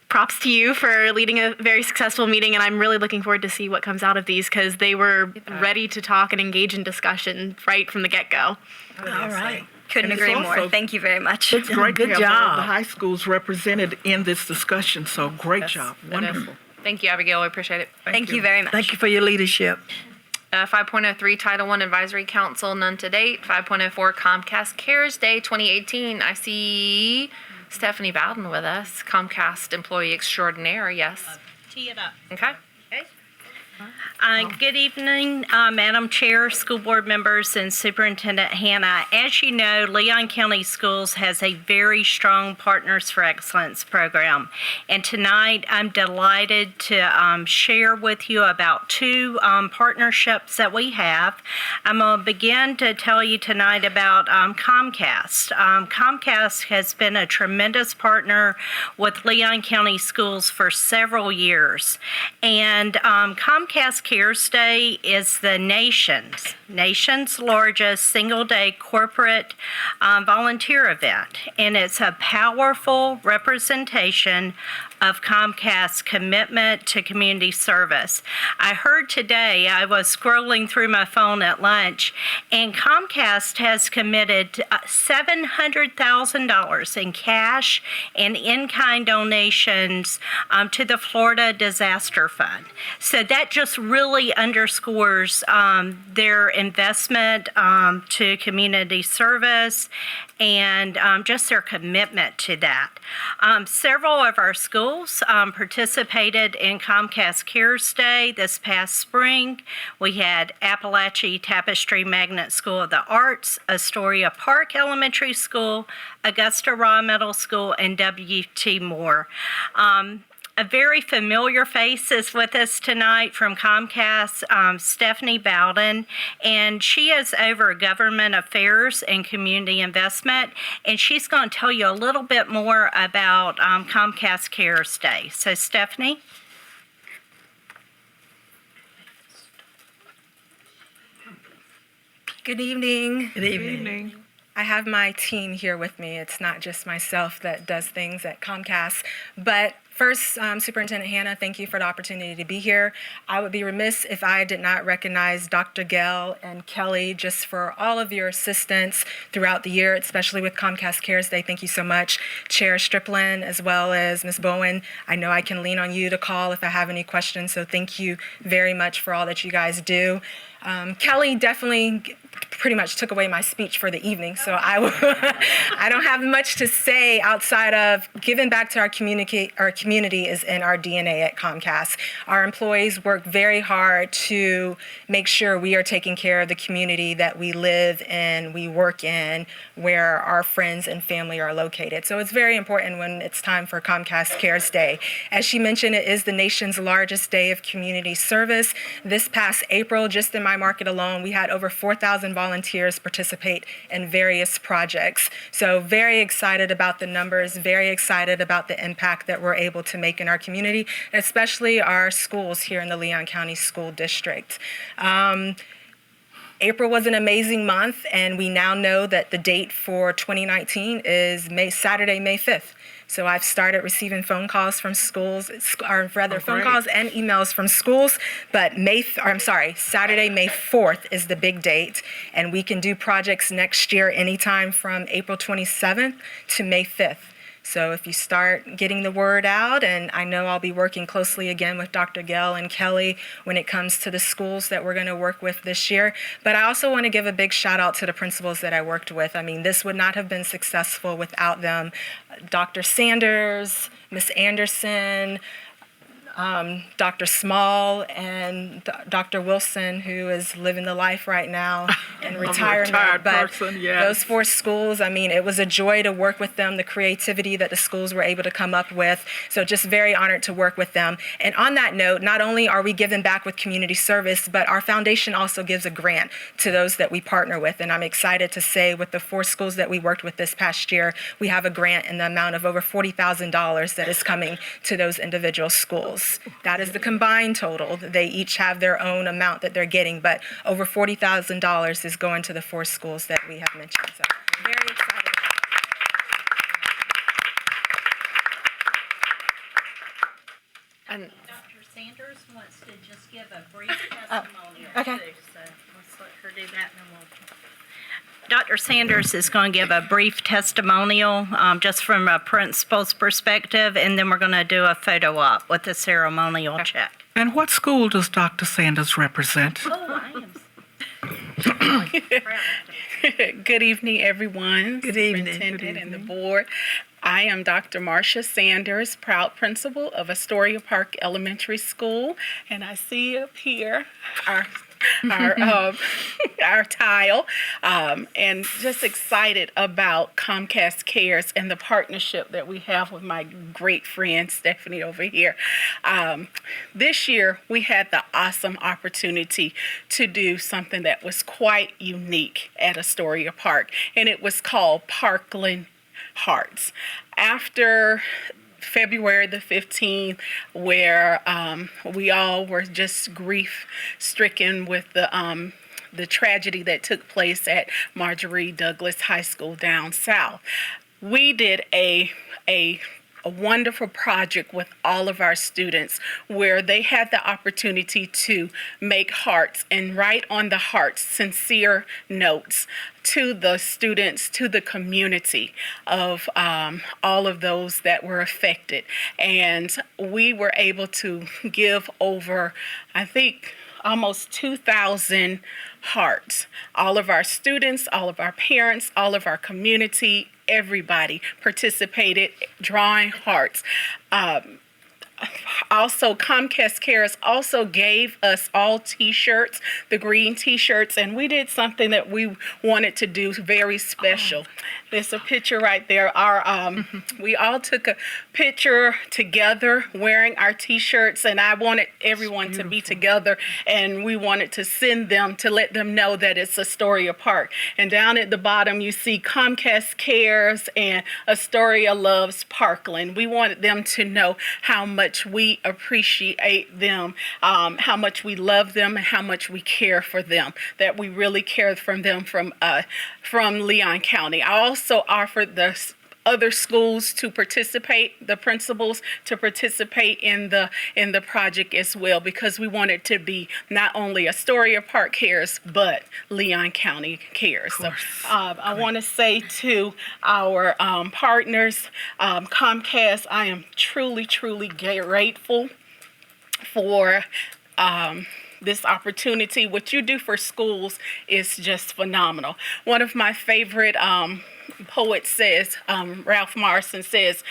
props to you for leading a very successful meeting, and I'm really looking forward to see what comes out of these, because they were ready to talk and engage in discussion right from the get-go. All right. Couldn't And agree it's more. also- Thank you very much. It's great Good to have all job. the high schools represented in this discussion, so great job. Wonderful. Thank you, Abigail. I appreciate it. Thank you very much. Thank you for your leadership. 5.03 Title I Advisory Council, none to date. 5.04 Comcast Cares Day 2018. I see Stephanie Bowden with us, Comcast employee extraordinaire. Yes. Tee it up. Okay. Good evening, Madam Chair, school board members, and Superintendent Hannah. As you know, Leon County Schools has a very strong Partners for Excellence program. And tonight, I'm delighted to share with you about two partnerships that we have. I'm going to begin to tell you tonight about Comcast. Comcast has been a tremendous partner with Leon County Schools for several years. And Comcast Cares Day is the nation's largest single-day corporate volunteer event, and it's a powerful representation of Comcast's commitment to community service. I heard today, I was scrolling through my phone at lunch, and Comcast has committed $700,000 in cash and in-kind donations to the Florida Disaster Fund. So that just really underscores their investment to community service and just their commitment to that. Several of our schools participated in Comcast Cares Day this past spring. We had Appalachia Tapestry Magnet School of the Arts, Astoria Park Elementary School, Augusta Raw Middle School, and W.T. Moore. A very familiar face is with us tonight from Comcast, Stephanie Bowden, and she is over government affairs and community investment, and she's going to tell you a little bit more about Comcast Cares Day. So, Stephanie? Good evening. Good evening. I have my team here with me. It's not just myself that does things at Comcast, but first, Superintendent Hannah, thank you for the opportunity to be here. I would be remiss if I did not recognize Dr. Gell and Kelly just for all of your assistance throughout the year, especially with Comcast Cares Day. Thank you so much. Chair Striplin, as well as Ms. Bowen. I know I can lean on you to call if I have any questions, so thank you very much for all that you guys do. Kelly definitely pretty much took away my speech for the evening, so I don't have much to say outside of giving back to our community. Our community is in our DNA at Comcast. Our employees work very hard to make sure we are taking care of the community that we live in, we work in, where our friends and family are located. So it's very important when it's time for Comcast Cares Day. As she mentioned, it is the nation's largest day of community service. This past April, just in my market alone, we had over 4,000 volunteers participate in various projects. So very excited about the numbers, very excited about the impact that we're able to make in our community, especially our schools here in the Leon County School District. April was an amazing month, and we now know that the date for 2019 is Saturday, May 5th. So I've started receiving phone calls from schools, or rather phone calls and emails from schools, but Saturday, May 4th is the big date, and we can do projects next year anytime from April 27th to May 5th. So if you start getting the word out, and I know I'll be working closely again with Dr. Gell and Kelly when it comes to the schools that we're going to work with this year. But I also want to give a big shout out to the principals that I worked with. I mean, this would not have been successful without them. Dr. Sanders, Ms. Anderson, Dr. Small, and Dr. Wilson, who is living the life right now in retirement. Those four schools, I mean, it was a joy to work with them, the creativity that the schools were able to come up with. So just very honored to work with them. And on that note, not only are we giving back with community service, but our foundation also gives a grant to those that we partner with. And I'm excited to say with the four schools that we worked with this past year, we have a grant in the amount of over $40,000 that is coming to those individual schools. That is the combined total. They each have their own amount that they're getting, but over $40,000 is going to the four schools that we have mentioned. So very excited. And Dr. Sanders wants to just give a brief testimonial. Okay. So let's let her do that, and then we'll. Dr. Sanders is going to give a brief testimonial just from a principal's perspective, and then we're going to do a photo op with a ceremonial check. And what school does Dr. Sanders represent? Oh, I am. Good evening, everyone. Good evening. Superintendent and the board. I am Dr. Marcia Sanders, proud principal of Astoria Park Elementary School, and I see up here our our tile, and just excited about Comcast Cares and the partnership that we have with my great friend Stephanie over here. This year, we had the awesome opportunity to do something that was quite unique at Astoria Park, and it was called Parkland Hearts. After February the 15th, where we all were just grief-stricken with the tragedy that took place at Marjorie Douglas High School down south. We did a wonderful project with all of our students where they had the opportunity to make hearts and write on the hearts sincere notes to the students, to the community of all of those that were affected. And we were able to give over, I think, almost 2,000 hearts. All of our students, all of our parents, all of our community, everybody participated, drawing hearts. Also, Comcast Cares also gave us all T-shirts, the green T-shirts, and we did something that we wanted to do very special. There's a picture right there. We all took a picture together wearing our T-shirts, and I wanted everyone to be together, and we wanted to send them to let them know that it's Astoria Park. And down at the bottom, you see Comcast Cares and Astoria Loves Parkland. We wanted them to know how much we appreciate them, how much we love them, and how much we care for them, that we really care for them from Leon County. I also offered the other schools to participate, the principals to participate in the project as well, because we want it to be not only Astoria Park Cares, but Leon County Cares. So I want to say to our partners, Comcast, I am truly, truly grateful for this opportunity. What you do for schools is just phenomenal. One of my favorite poets says, Ralph Morrison says,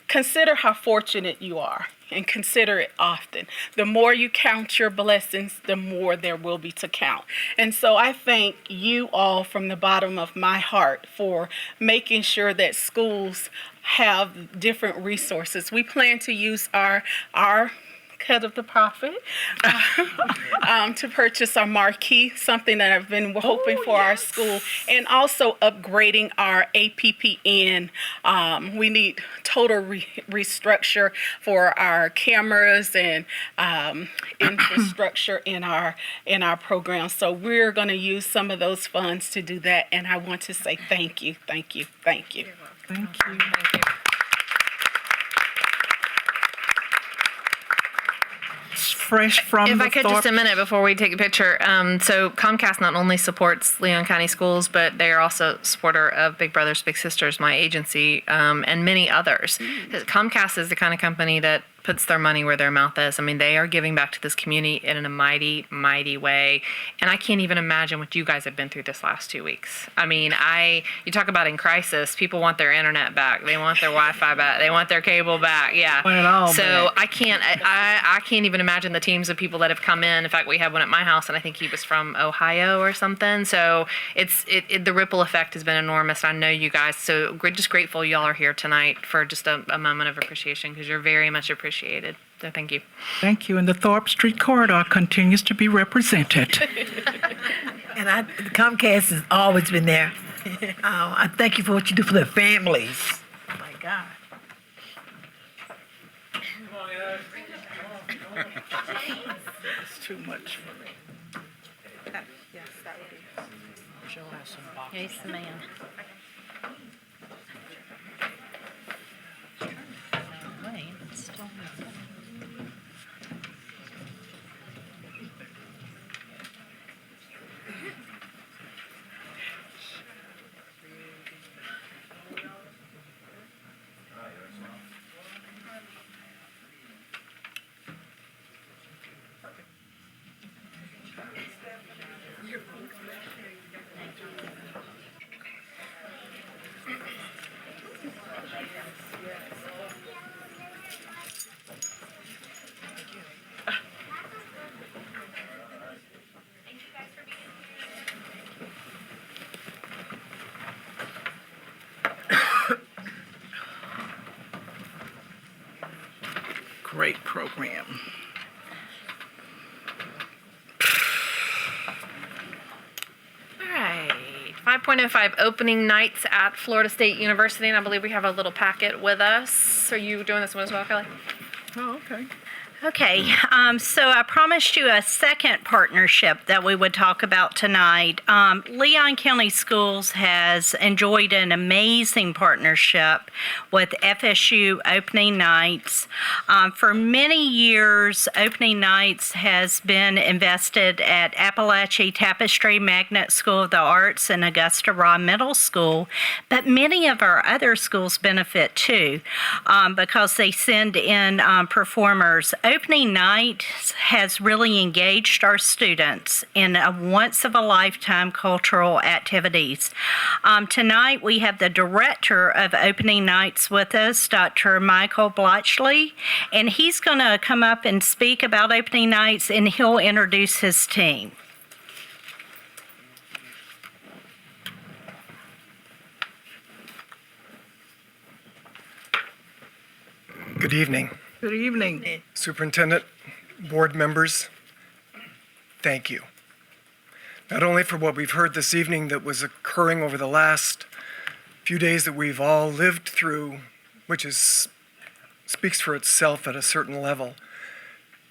consider how fortunate you are and consider it often. The more you count your blessings, the more there will be to count. And so I thank you all from the bottom of my heart for making sure that schools have different resources. We plan to use our cut of the profit to purchase our marquee, something that I've been hoping for our school, and also upgrading our APPN. We need total restructure for our cameras and infrastructure in our program. So we're going to use some of those funds to do that, and I want to say thank you, thank you, thank you. Thank you. Thank you. Fresh from If the I could Thorpe. just a minute before we take a picture. So Comcast not only supports Leon County Schools, but they are also a supporter of Big Brothers Big Sisters, my agency, and many others. Comcast is the kind of company that puts their money where their mouth is. I mean, they are giving back to this community in a mighty, mighty way. And I can't even imagine what you guys have been through this last 2 weeks. I mean, you talk about in crisis, people want their internet back. They want their Wi-Fi back. They want their cable back. Yeah. Want it all So back. I can't even imagine the teams of people that have come in. In fact, we had one at my house, and I think he was from Ohio or something. So the ripple effect has been enormous. I know you guys. So just grateful y'all are here tonight for just a moment of appreciation, because you're very much appreciated. So thank you. Thank you. And the Thorpe Street corridor continues to be represented. And Comcast has always been there. I thank you for what you do for their families. Oh my God. It's too much for me. He's the man. Wait, it's still great program. All right. 5.05 opening nights at Florida State University, and I believe we have a little packet with us. Are you doing this one as well, Kelly? Oh, okay. Okay, so I promised you a second partnership that we would talk about tonight. Leon County Schools has enjoyed an amazing partnership with FSU Opening Nights. For many years, Opening Nights has been invested at Appalachia Tapestry Magnet School of the Arts and Augusta Raw Middle School, but many of our other schools benefit too because they send in performers. Opening Night has really engaged our students in a once-of-a-lifetime cultural activities. Tonight we have the director of Opening Nights with us, Dr. Michael Blotchley, and he's going to come up and speak about Opening Nights, and he'll introduce his team. Good evening. Good evening. Superintendent, board members, thank you. Not only for what we've heard this evening that was occurring over the last few days that we've all lived through, which speaks for itself at a certain level,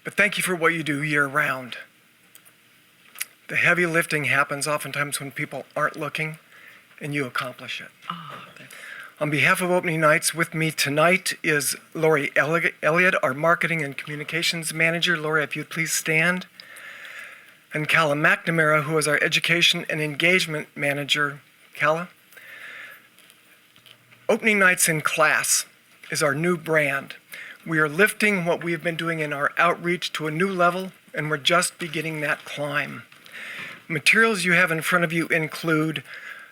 but thank you for what you do year-round. The heavy lifting happens oftentimes when people aren't looking, and you accomplish it. On behalf of Opening Nights, with me tonight is Lori Elliott, our Marketing and Communications Manager. Lori, if you'd please stand. And Calla McNamara, who is our Education and Engagement Manager. Calla? Opening Nights in Class is our new brand. We are lifting what we've been doing in our outreach to a new level, and we're just beginning that climb. Materials you have in front of you include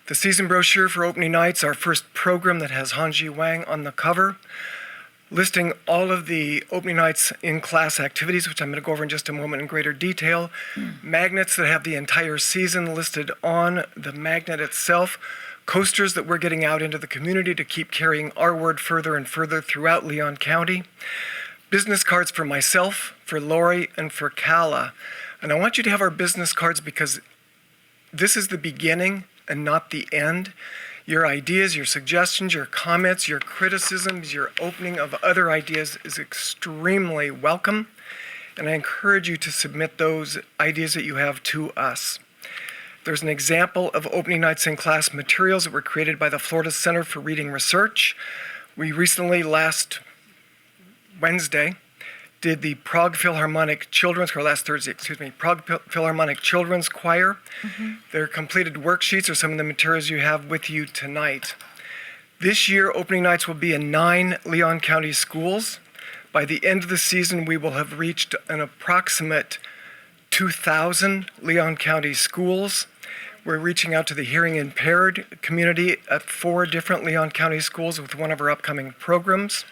the season brochure for Opening Nights, our first program that has Hanji Wang on the cover, listing all of the Opening Nights in class activities, which I'm going to go over in just a moment in greater detail, magnets that have the entire season listed on the magnet itself, coasters that we're getting out into the community to keep carrying our word further and further throughout Leon County, business cards for myself, for Lori, and for Calla. And I want you to have our business cards because this is the beginning and not the end. Your ideas, your suggestions, your comments, your criticisms, your opening of other ideas is extremely welcome, and I encourage you to submit those ideas that you have to us. There's an example of Opening Nights in Class materials that were created by the Florida Center for Reading Research. We recently, last Wednesday, did the Prague Philharmonic Children's Choir. Their completed worksheets are some of the materials you have with you tonight. This year, Opening Nights will be in 9 Leon County schools. By the end of the season, we will have reached an approximate 2,000 Leon County schools. We're reaching out to the hearing impaired community at 4 different Leon County schools with one of our upcoming programs.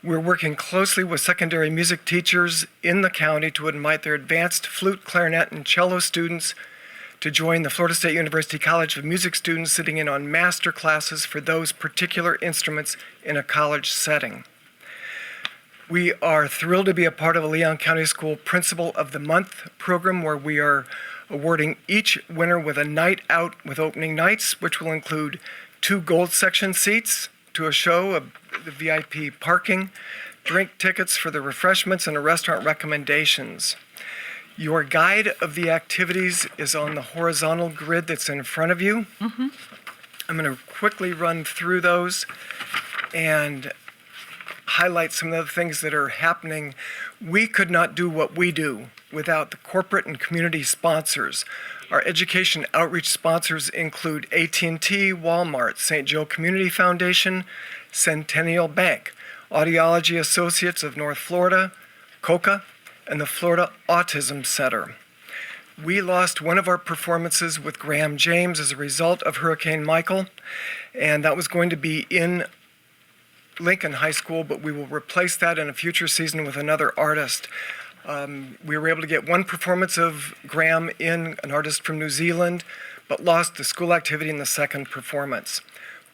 We're working closely with secondary music teachers in the county to invite their advanced flute, clarinet, and cello students to join the Florida State University College of Music students sitting in on master classes for those particular instruments in a college setting. We are thrilled to be a part of a Leon County School Principal of the Month program where we are awarding each winner with a night out with Opening Nights, which will include 2 gold section seats to a show of the VIP parking, drink tickets for the refreshments, and a restaurant recommendations. Your guide of the activities is on the horizontal grid that's in front of you. I'm going to quickly run through those and highlight some of the things that are happening. We could not do what we do without the corporate and community sponsors. Our education outreach sponsors include AT&T, Walmart, St. Joe Community Foundation, Centennial Bank, Audiology Associates of North Florida, COCA, and the Florida Autism Center. We lost one of our performances with Graham James as a result of Hurricane Michael, and that was going to be in Lincoln High School, but we will replace that in a future season with another artist. We were able to get one performance of Graham in, an artist from New Zealand, but lost the school activity in the second performance.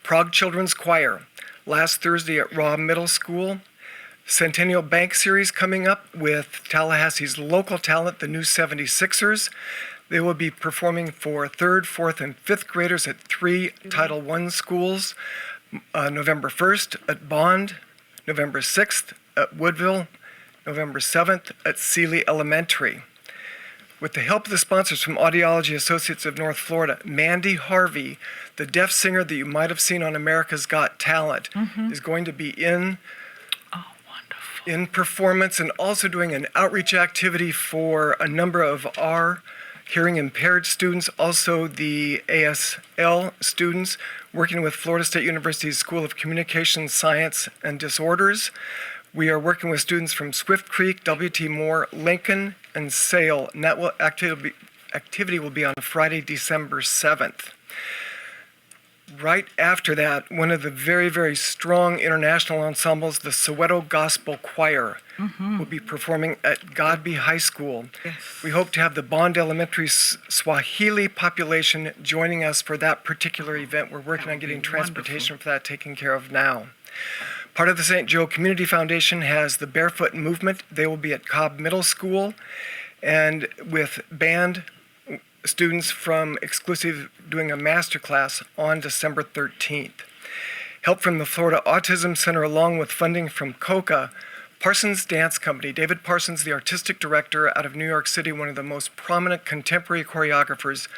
Prague Children's Choir, last Thursday at Raw Middle School, Centennial Bank Series coming up with Tallahassee's local talent, the new 76ers. They will be performing for 3rd, 4th, and 5th graders at 3 Title I schools, November 1st at Bond, November 6th at Woodville, November 7th at Sealy Elementary. With the help of the sponsors from Audiology Associates of North Florida, Mandy Harvey, the deaf singer that you might have seen on America's Got Talent, is going to be in performance and also doing an outreach activity for a number of our hearing impaired students, also the ASL students, working with Florida State University's School of Communication Science and Disorders. We are working with students from Swift Creek, W.T. Moore, Lincoln, and Sale, and that activity will be on Friday, December 7th. Right after that, one of the very, very strong international ensembles, the Soweto Gospel Choir, will be performing at Godby High School. Yes. We hope to have the Bond Elementary Swahili population joining us for that particular event. We're working on getting transportation for that taken care of now. Part of the St. Joe Community Foundation has the Barefoot Movement. They will be at Cobb Middle School, and with band students from Exclusive doing a master class on December 13th. Help from the Florida Autism Center along with funding from COCA, Parsons Dance Company. David Parsons, the artistic director out of New York City, one of the most prominent contemporary choreographers,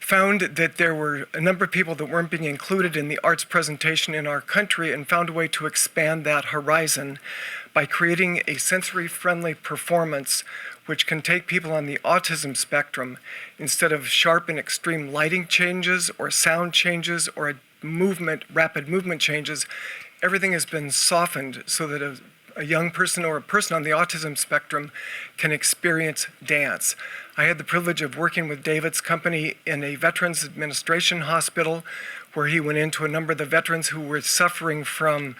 found that there were a number of people that weren't being included in the arts presentation in our country and found a way to expand that horizon by creating a sensory-friendly performance which can take people on the autism spectrum, instead of sharp and extreme lighting changes or sound changes or rapid movement changes, everything has been softened so that a young person or a person on the autism spectrum can experience dance. I had the privilege of working with David's company in a Veterans Administration hospital where he went into a number of the veterans who were suffering from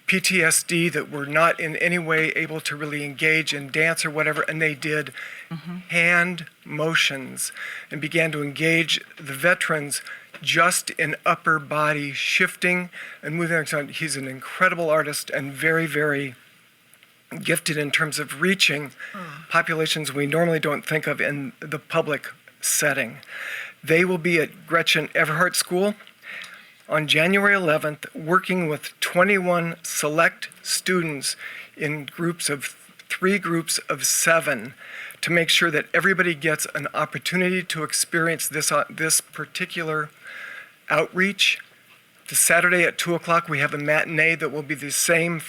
PTSD that were not in any way able to really engage in dance or whatever, and they did hand motions and began to engage the veterans just in upper body shifting and moving. He's an incredible artist and very, very gifted in terms of reaching populations we normally don't think of in the public setting. They will be at Gretchen Everhart School on January 11th, working with 21 select students in three groups of 7 to make sure that everybody gets an opportunity to experience this particular outreach. The Saturday at 2 o'clock, we have a matinee that will be the same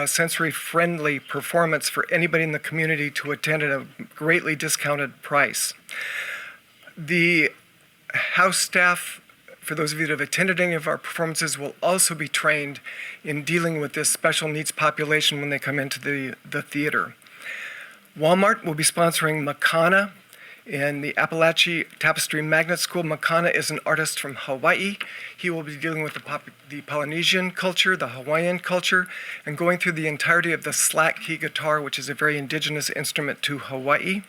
sensory-friendly performance for anybody in the community to attend at a greatly discounted price. The house staff, for those of you that have attended any of our performances, will also be trained in dealing with this special needs population when they come into the theater. Walmart will be sponsoring Makana in the Appalachia Tapestry Magnet School. Makana is an artist from Hawaii. He will be dealing with the Polynesian culture, the Hawaiian culture, and going through the entirety of the slack key guitar, which is a very indigenous instrument to Hawaii.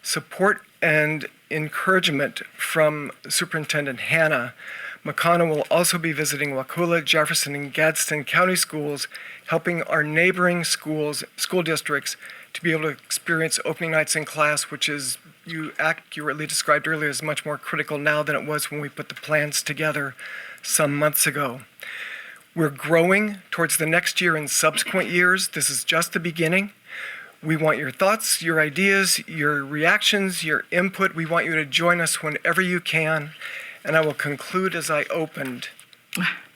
Support and encouragement from Superintendent Hannah. Makana will also be visiting Wakulla, Jefferson, and Gadsden County schools, helping our neighboring school districts to be able to experience opening nights in class, which is, you accurately described earlier, is much more critical now than it was when we put the plans together some months ago. We're growing towards the next year and subsequent years. This is just the beginning. We want your thoughts, your ideas, your reactions, your input. We want you to join us whenever you can. And I will conclude as I opened.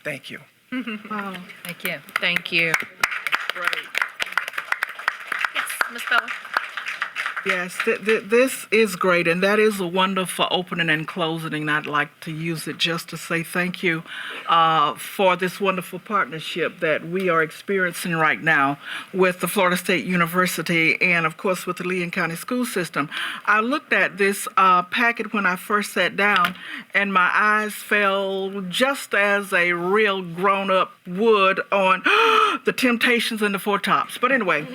Thank you. Wow. Thank you. Thank you. Great. Yes, Ms. Bella. Yes, this is great, and that is a wonderful opening and closing, and I'd like to use it just to say thank you for this wonderful partnership that we are experiencing right now with the Florida State University and, of course, with the Leon County School System. I looked at this packet when I first sat down, and my eyes fell just as a real grown-up would on the Temptations and the Four Tops. But anyway,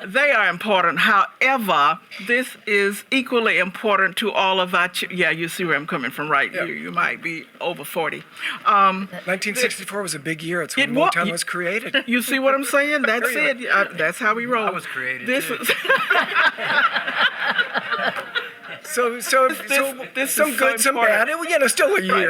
They are important. However, this is equally important to all of our. Yeah, you see where I'm coming from, right? Yeah. You might be over 40. 1964 was a big year. It's when Motown was created. You see what I'm saying? That's it. That's how we roll. I was created This too. is. So This some is good, so some important. bad. Still a year.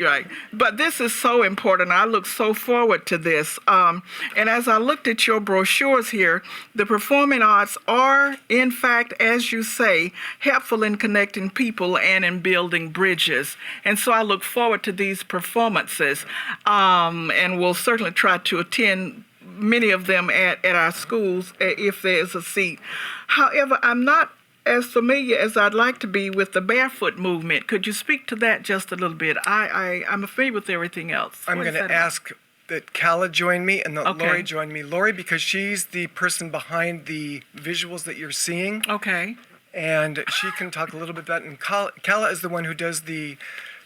Right. But this is so important. I look so forward to this. And as I looked at your brochures here, the performing arts are, in fact, as you say, helpful in connecting people and in building bridges. And so I look forward to these performances, and we'll certainly try to attend many of them at our schools if there's a seat. However, I'm not as familiar as I'd like to be with the barefoot movement. Could you speak to that just a little bit? I'm familiar with everything else. I'm What going is to that about? ask that Kala join me and that Okay. Lori join me. Lori, because she's the person behind the visuals that you're seeing, Okay. and she can talk a little bit about it. And Kala is the one who does the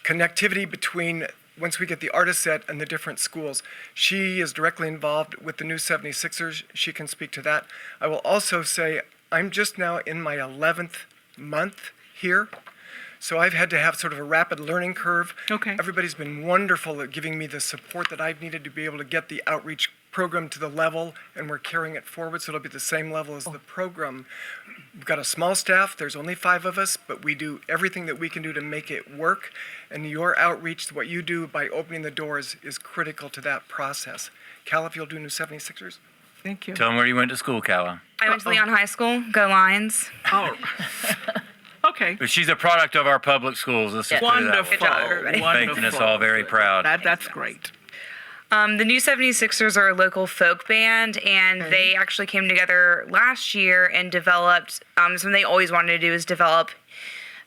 connectivity between, once we get the artist set and the different schools. She is directly involved with the new 76ers. She can speak to that. I will also say I'm just now in my 11th month here, so I've had to have sort of a rapid learning curve. Okay. Everybody's been wonderful at giving me the support that I've needed to be able to get the outreach program to the level, and we're carrying it forward, so it'll be the same level as the program. We've got a small staff. There's only 5 of us, but we do everything that we can do to make it work, and your outreach, what you do by opening the doors, is critical to that process. Cal, if you'll do New 76ers. Thank you. Tell them where you went to school, Calla. I went to Leon High School. Go Lions. Oh. Okay. But she's a product of our public schools. Let's just put it that Wonderful. way. Good job, everybody. Making us all very proud. That's great. The new 76ers are a local folk band, and they actually came together last year and developed something they always wanted to do is develop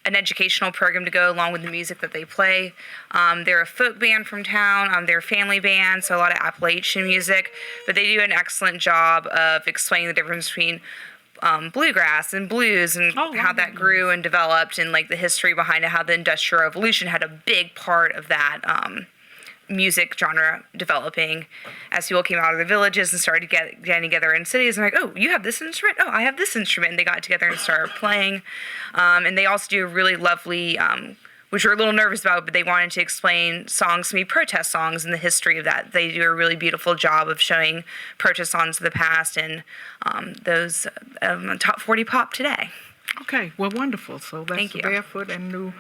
an educational program to go along with the music that they play. They're a folk band from town. They're a family band, so a lot of Appalachian music, but they do an excellent job of explaining the difference between bluegrass and blues and how that grew and developed, and like the history behind it, how the Industrial Revolution had a big part of that music genre developing as people came out of the villages and started getting together in cities and like, oh, you have this instrument? Oh, I have this instrument. And they got together and started playing. And they also do a really lovely, which we're a little nervous about, but they wanted to explain songs to me, protest songs, and the history of that. They do a really beautiful job of showing protest songs of the past and those top 40 pop today. Okay, well, wonderful. So that's Thank the you. Barefoot and New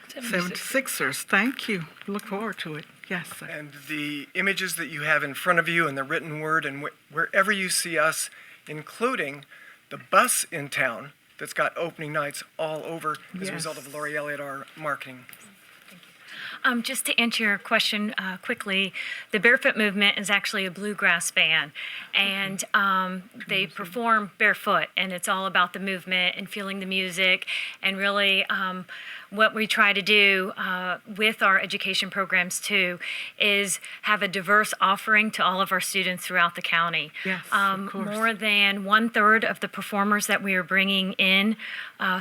76ers. Thank you. Look forward to it. Yes, sir. And the images that you have in front of you and the written word and wherever you see us, including the bus in town that's got opening nights all over as a result of Lori Elliott, our marketing. Just to answer your question quickly, the Barefoot Movement is actually a bluegrass band, and they perform barefoot, and it's all about the movement and feeling the music, and really what we try to do with our education programs too is have a diverse offering to all of our students throughout the county. Yes, of course. More than 1/3 of the performers that we are bringing in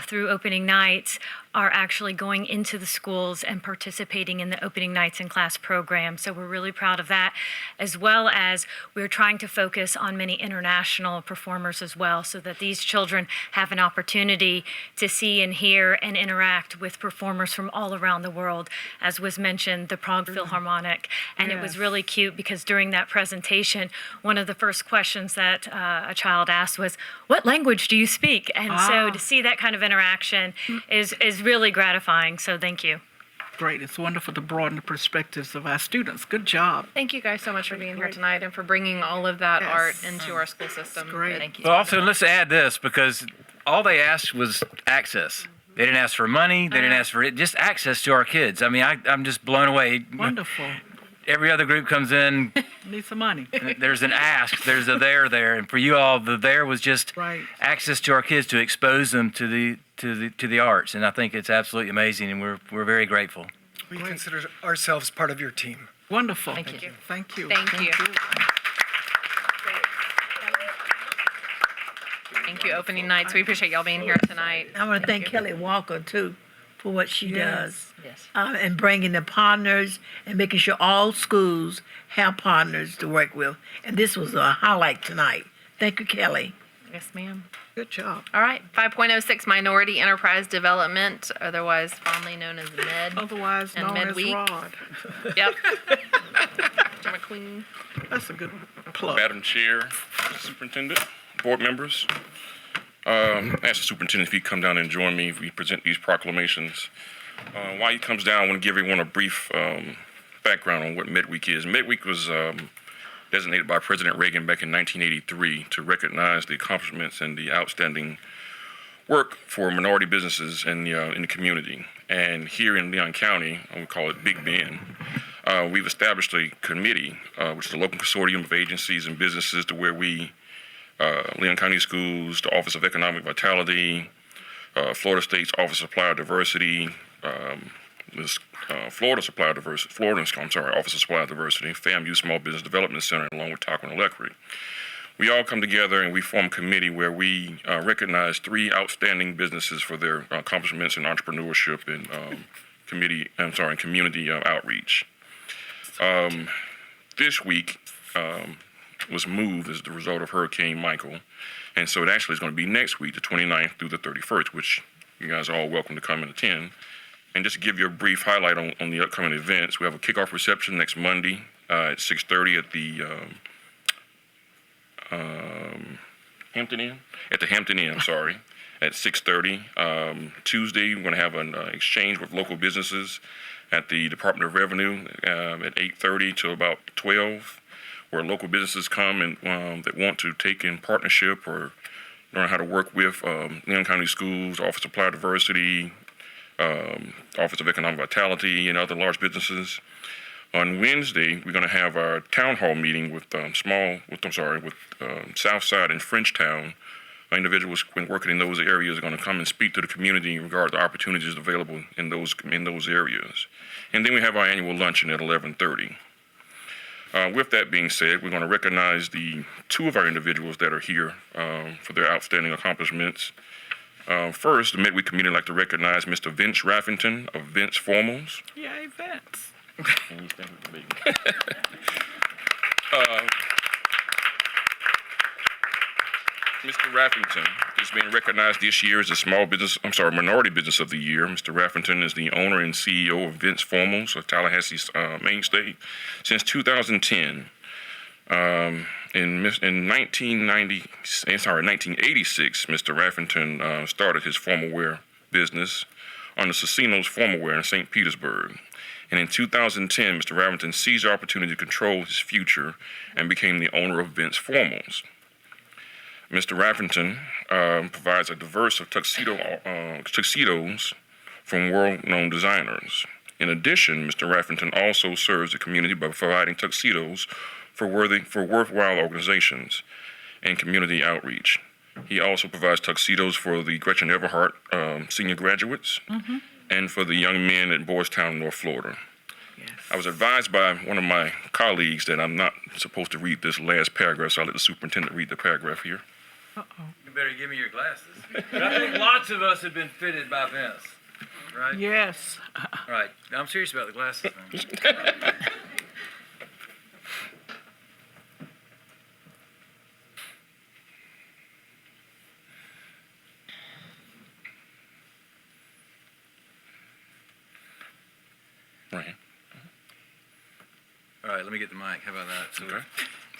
through opening nights are actually going into the schools and participating in the opening nights and class program. So we're really proud of that, as well as we're trying to focus on many international performers as well, so that these children have an opportunity to see and hear and interact with performers from all around the world. As was mentioned, the Prague Philharmonic. And it was Yes. really cute because during that presentation, one of the first questions that a child asked was, "What language do you speak?" And so to see that kind of interaction is really gratifying. So thank you. Great. It's wonderful to broaden the perspectives of our students. Good job. Thank you guys so much for being here tonight and for bringing all of that Yes. art into our school system. great. Thank you. Well, also, let's add this, because all they asked was access. They didn't ask for money. They didn't ask for it. Just access to our kids. I mean, I'm just blown away. Wonderful. Every other group comes in, Need some money. there's an ask, there's a there, and for you all, the there was just Right. access to our kids to expose them to the arts, and I think it's absolutely amazing, and we're very grateful. We consider ourselves part of your team. Wonderful. Thank you. Thank you. Thank you. Thank you, opening nights. We appreciate y'all being here tonight. I want to thank Kelly Walker, too, for what she does. Yes. And bringing the partners and making sure all schools have partners to work with. And this was a highlight tonight. Thank you, Kelly. Yes, ma'am. Good job. All right. 5.06 Minority Enterprise Development, otherwise fondly known as MED. Otherwise and known as Midweek. Rod. Yep. Mr. McQueen. That's a good plug. Madam Chair, Superintendent, board members. Ask the superintendent if he'd come down and join me if we present these proclamations. While he comes down, I want to give everyone a brief background on what Midweek is. Midweek was designated by President Reagan back in 1983 to recognize the accomplishments and the outstanding work for minority businesses in the community. And here in Leon County, we call it Big Bend, we've established a committee, which is a local consortium of agencies and businesses to where we, Leon County Schools, the Office of Economic Vitality, Florida State's Office of Supplier Diversity, Office of Supplier Diversity, FAMU Small Business Development Center, along with Tarquin Electric. We all come together and we form a committee where we recognize 3 outstanding businesses for their accomplishments in entrepreneurship and community outreach. This week was moved as the result of Hurricane Michael, and so it actually is going to be next week, the 29th through the 31st, which you guys are all welcome to come and attend. And just to give you a brief highlight on the upcoming events, we have a kickoff reception next Monday at 6:30 at the Hampton Inn? At the Hampton Inn, sorry, at 6:30. Tuesday, we're going to have an exchange with local businesses at the Department of Revenue at 8:30 to about 12, where local businesses come and that want to take in partnership or learn how to work with Leon County Schools, Office of Supply Diversity, Office of Economic Vitality, and other large businesses. On Wednesday, we're going to have our town hall meeting with Southside and Frenchtown. Individuals when working in those areas are going to come and speak to the community in regard to opportunities available in those areas. And then we have our annual luncheon at 11:30. With that being said, we're going to recognize the 2 of our individuals that are here for their outstanding accomplishments. First, the Midweek community would like to recognize Mr. Vince Raffington of Vince Formals. Yay, Vince. Mr. Raffington is being recognized this year as Minority Business of the Year. Mr. Raffington is the owner and CEO of Vince Formals, a Tallahassee's mainstay, since 2010. In 1986, Mr. Raffington started his formal wear business on the Casinos Formal Wear in St. Petersburg. And in 2010, Mr. Raffington seized the opportunity to control his future and became the owner of Vince Formals. Mr. Raffington provides a diverse of tuxedos from world-known designers. In addition, Mr. Raffington also serves the community by providing tuxedos for worthwhile organizations and community outreach. He also provides tuxedos for the Gretchen Everhart senior graduates and for the young men at Boys Town, North Florida. Yes. I was advised by one of my colleagues that I'm not supposed to read this last paragraph, so I'll let the superintendent read the paragraph here. You better give me your glasses. I think lots of us have been fitted by Vince, right? Yes. Right. I'm serious about the glasses thing. Right. All right, let me get the mic. How about that?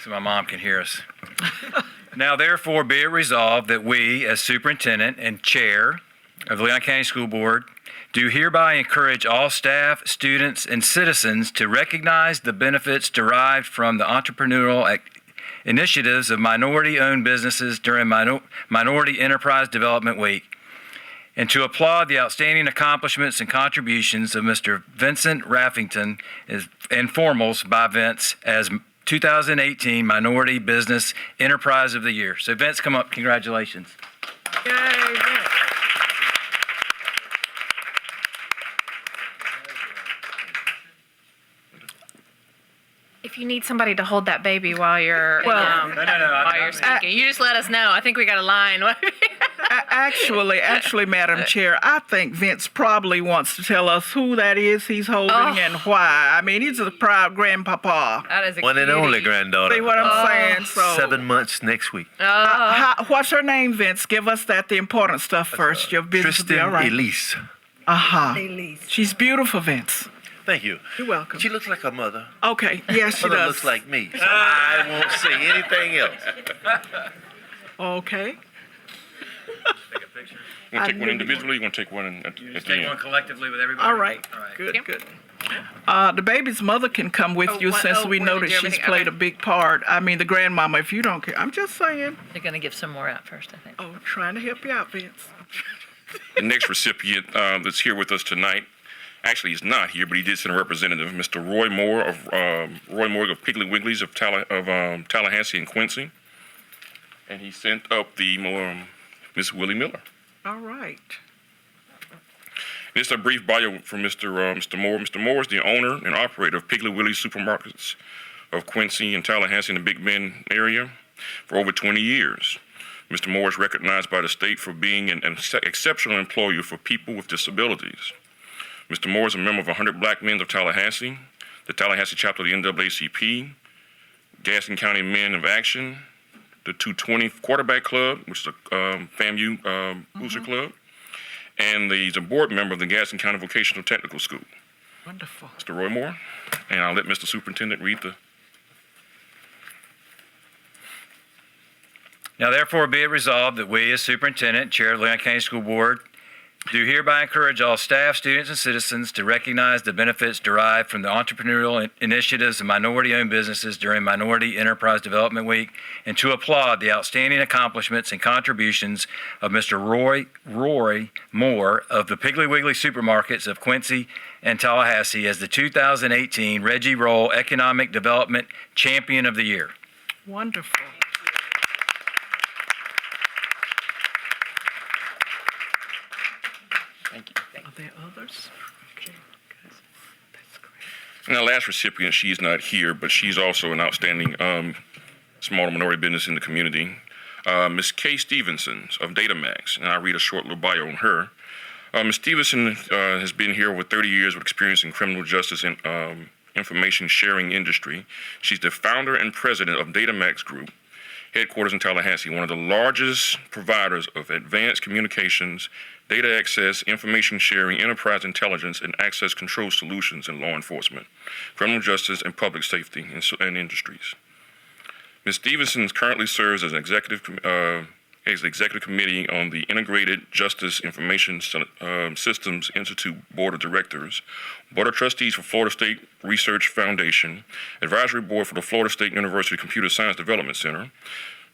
So my mom can hear us. Now, therefore, be it resolved that we, as superintendent and chair of the Leon County School Board, do hereby encourage all staff, students, and citizens to recognize the benefits derived from the entrepreneurial initiatives of minority-owned businesses during Minority Enterprise Development Week, and to applaud the outstanding accomplishments and contributions of Mr. Vincent Raffington and Formals by Vince as 2018 Minority Business Enterprise of the Year. So Vince, come up. Congratulations. Yay, Vince. If you need somebody to hold that baby while you're No, while you're speaking, you just let us know. I think we got a line. Actually, Madam Chair, I think Vince probably wants to tell us who that is he's holding and why. I mean, he's a proud grandpapa. That is a One and cutie. only granddaughter. See what I'm saying? So, 7 months next week. what's her name, Vince? Give us the important stuff first. Your business will be all Tristan right. Elise. She's beautiful, Vince. Thank you. You're welcome. She looks like her mother. Okay, yes, she Mother does. looks like me, so I won't say anything else. Okay. You want to take one individually? You want to take one at the Take end? one collectively with everybody. All right. Good. The baby's mother can come with you since we know that she's played a big part. I mean, the grandmama, if you don't care. I'm just saying. They're going to give some more out first, I think. Oh, trying to help you out, Vince. The next recipient that's here with us tonight, actually he's not here, but he did send a representative, Mr. Roy Moore of Piggly Wigglies of Tallahassee and Quincy, and he sent up the Miss Willie Miller. All right. This is a brief bio from Mr. Moore. Mr. Moore is the owner and operator of Piggly Willie's Supermarkets of Quincy and Tallahassee in the Big Bend area for over 20 years. Mr. Moore is recognized by the state for being an exceptional employer for people with disabilities. Mr. Moore is a member of 100 Black Men of Tallahassee, the Tallahassee chapter of the NAACP, Gaston County Men of Action, the 220 Quarterback Club, which is a FAMU booster club, and he's a board member of the Gaston County Vocational Technical School. Wonderful. Mr. Roy Moore, and I'll let Mr. Superintendent read the. Now therefore be it resolved that we, as superintendent, chair of the Leon County School Board, do hereby encourage all staff, students, and citizens to recognize the benefits derived from the entrepreneurial initiatives of minority-owned businesses during Minority Enterprise Development Week, and to applaud the outstanding accomplishments and contributions of Mr. Roy Moore of the Piggly Wiggly Supermarkets of Quincy and Tallahassee as the 2018 Reggie Roll Economic Development Champion of the Year. Wonderful. Thank you. Are there others? And our last recipient, she's not here, but she's also an outstanding small minority business in the community. Ms. Kay Stevenson of Datamax, and I'll read a short little bio on her. Ms. Stevenson has been here with 30 years of experience in criminal justice and information sharing industry. She's the founder and president of Datamax Group, headquarters in Tallahassee, one of the largest providers of advanced communications, data access, information sharing, enterprise intelligence, and access control solutions in law enforcement, criminal justice, and public safety and industries. Ms. Stevenson currently serves as executive committee on the Integrated Justice Information Systems Institute Board of Directors, Board of Trustees for Florida State Research Foundation, Advisory Board for the Florida State University Computer Science Development Center.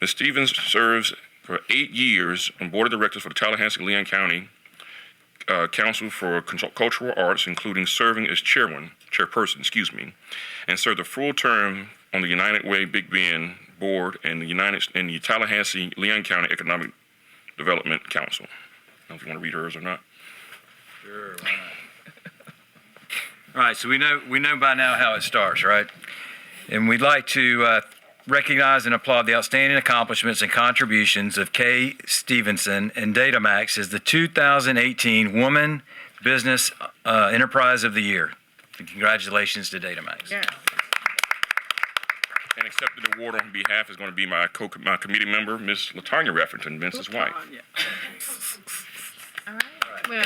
Ms. Stevens serves for 8 years on Board of Directors for the Tallahassee-Leon County Council for Cultural Arts, including serving as chairperson, and served a full term on the United Way Big Bend Board and the Tallahassee-Leon County Economic Development Council. I don't know if you want to read hers or not. Sure, why not? All right, so we know by now how it starts, right? And we'd like to recognize and applaud the outstanding accomplishments and contributions of Kay Stevenson and Datamax as the 2018 Woman Business Enterprise of the Year. And congratulations to Datamax. Yeah. And accepted the award on behalf is going to be my committee member, Miss LaTanya Rafferton, Vince's wife. All right. Well,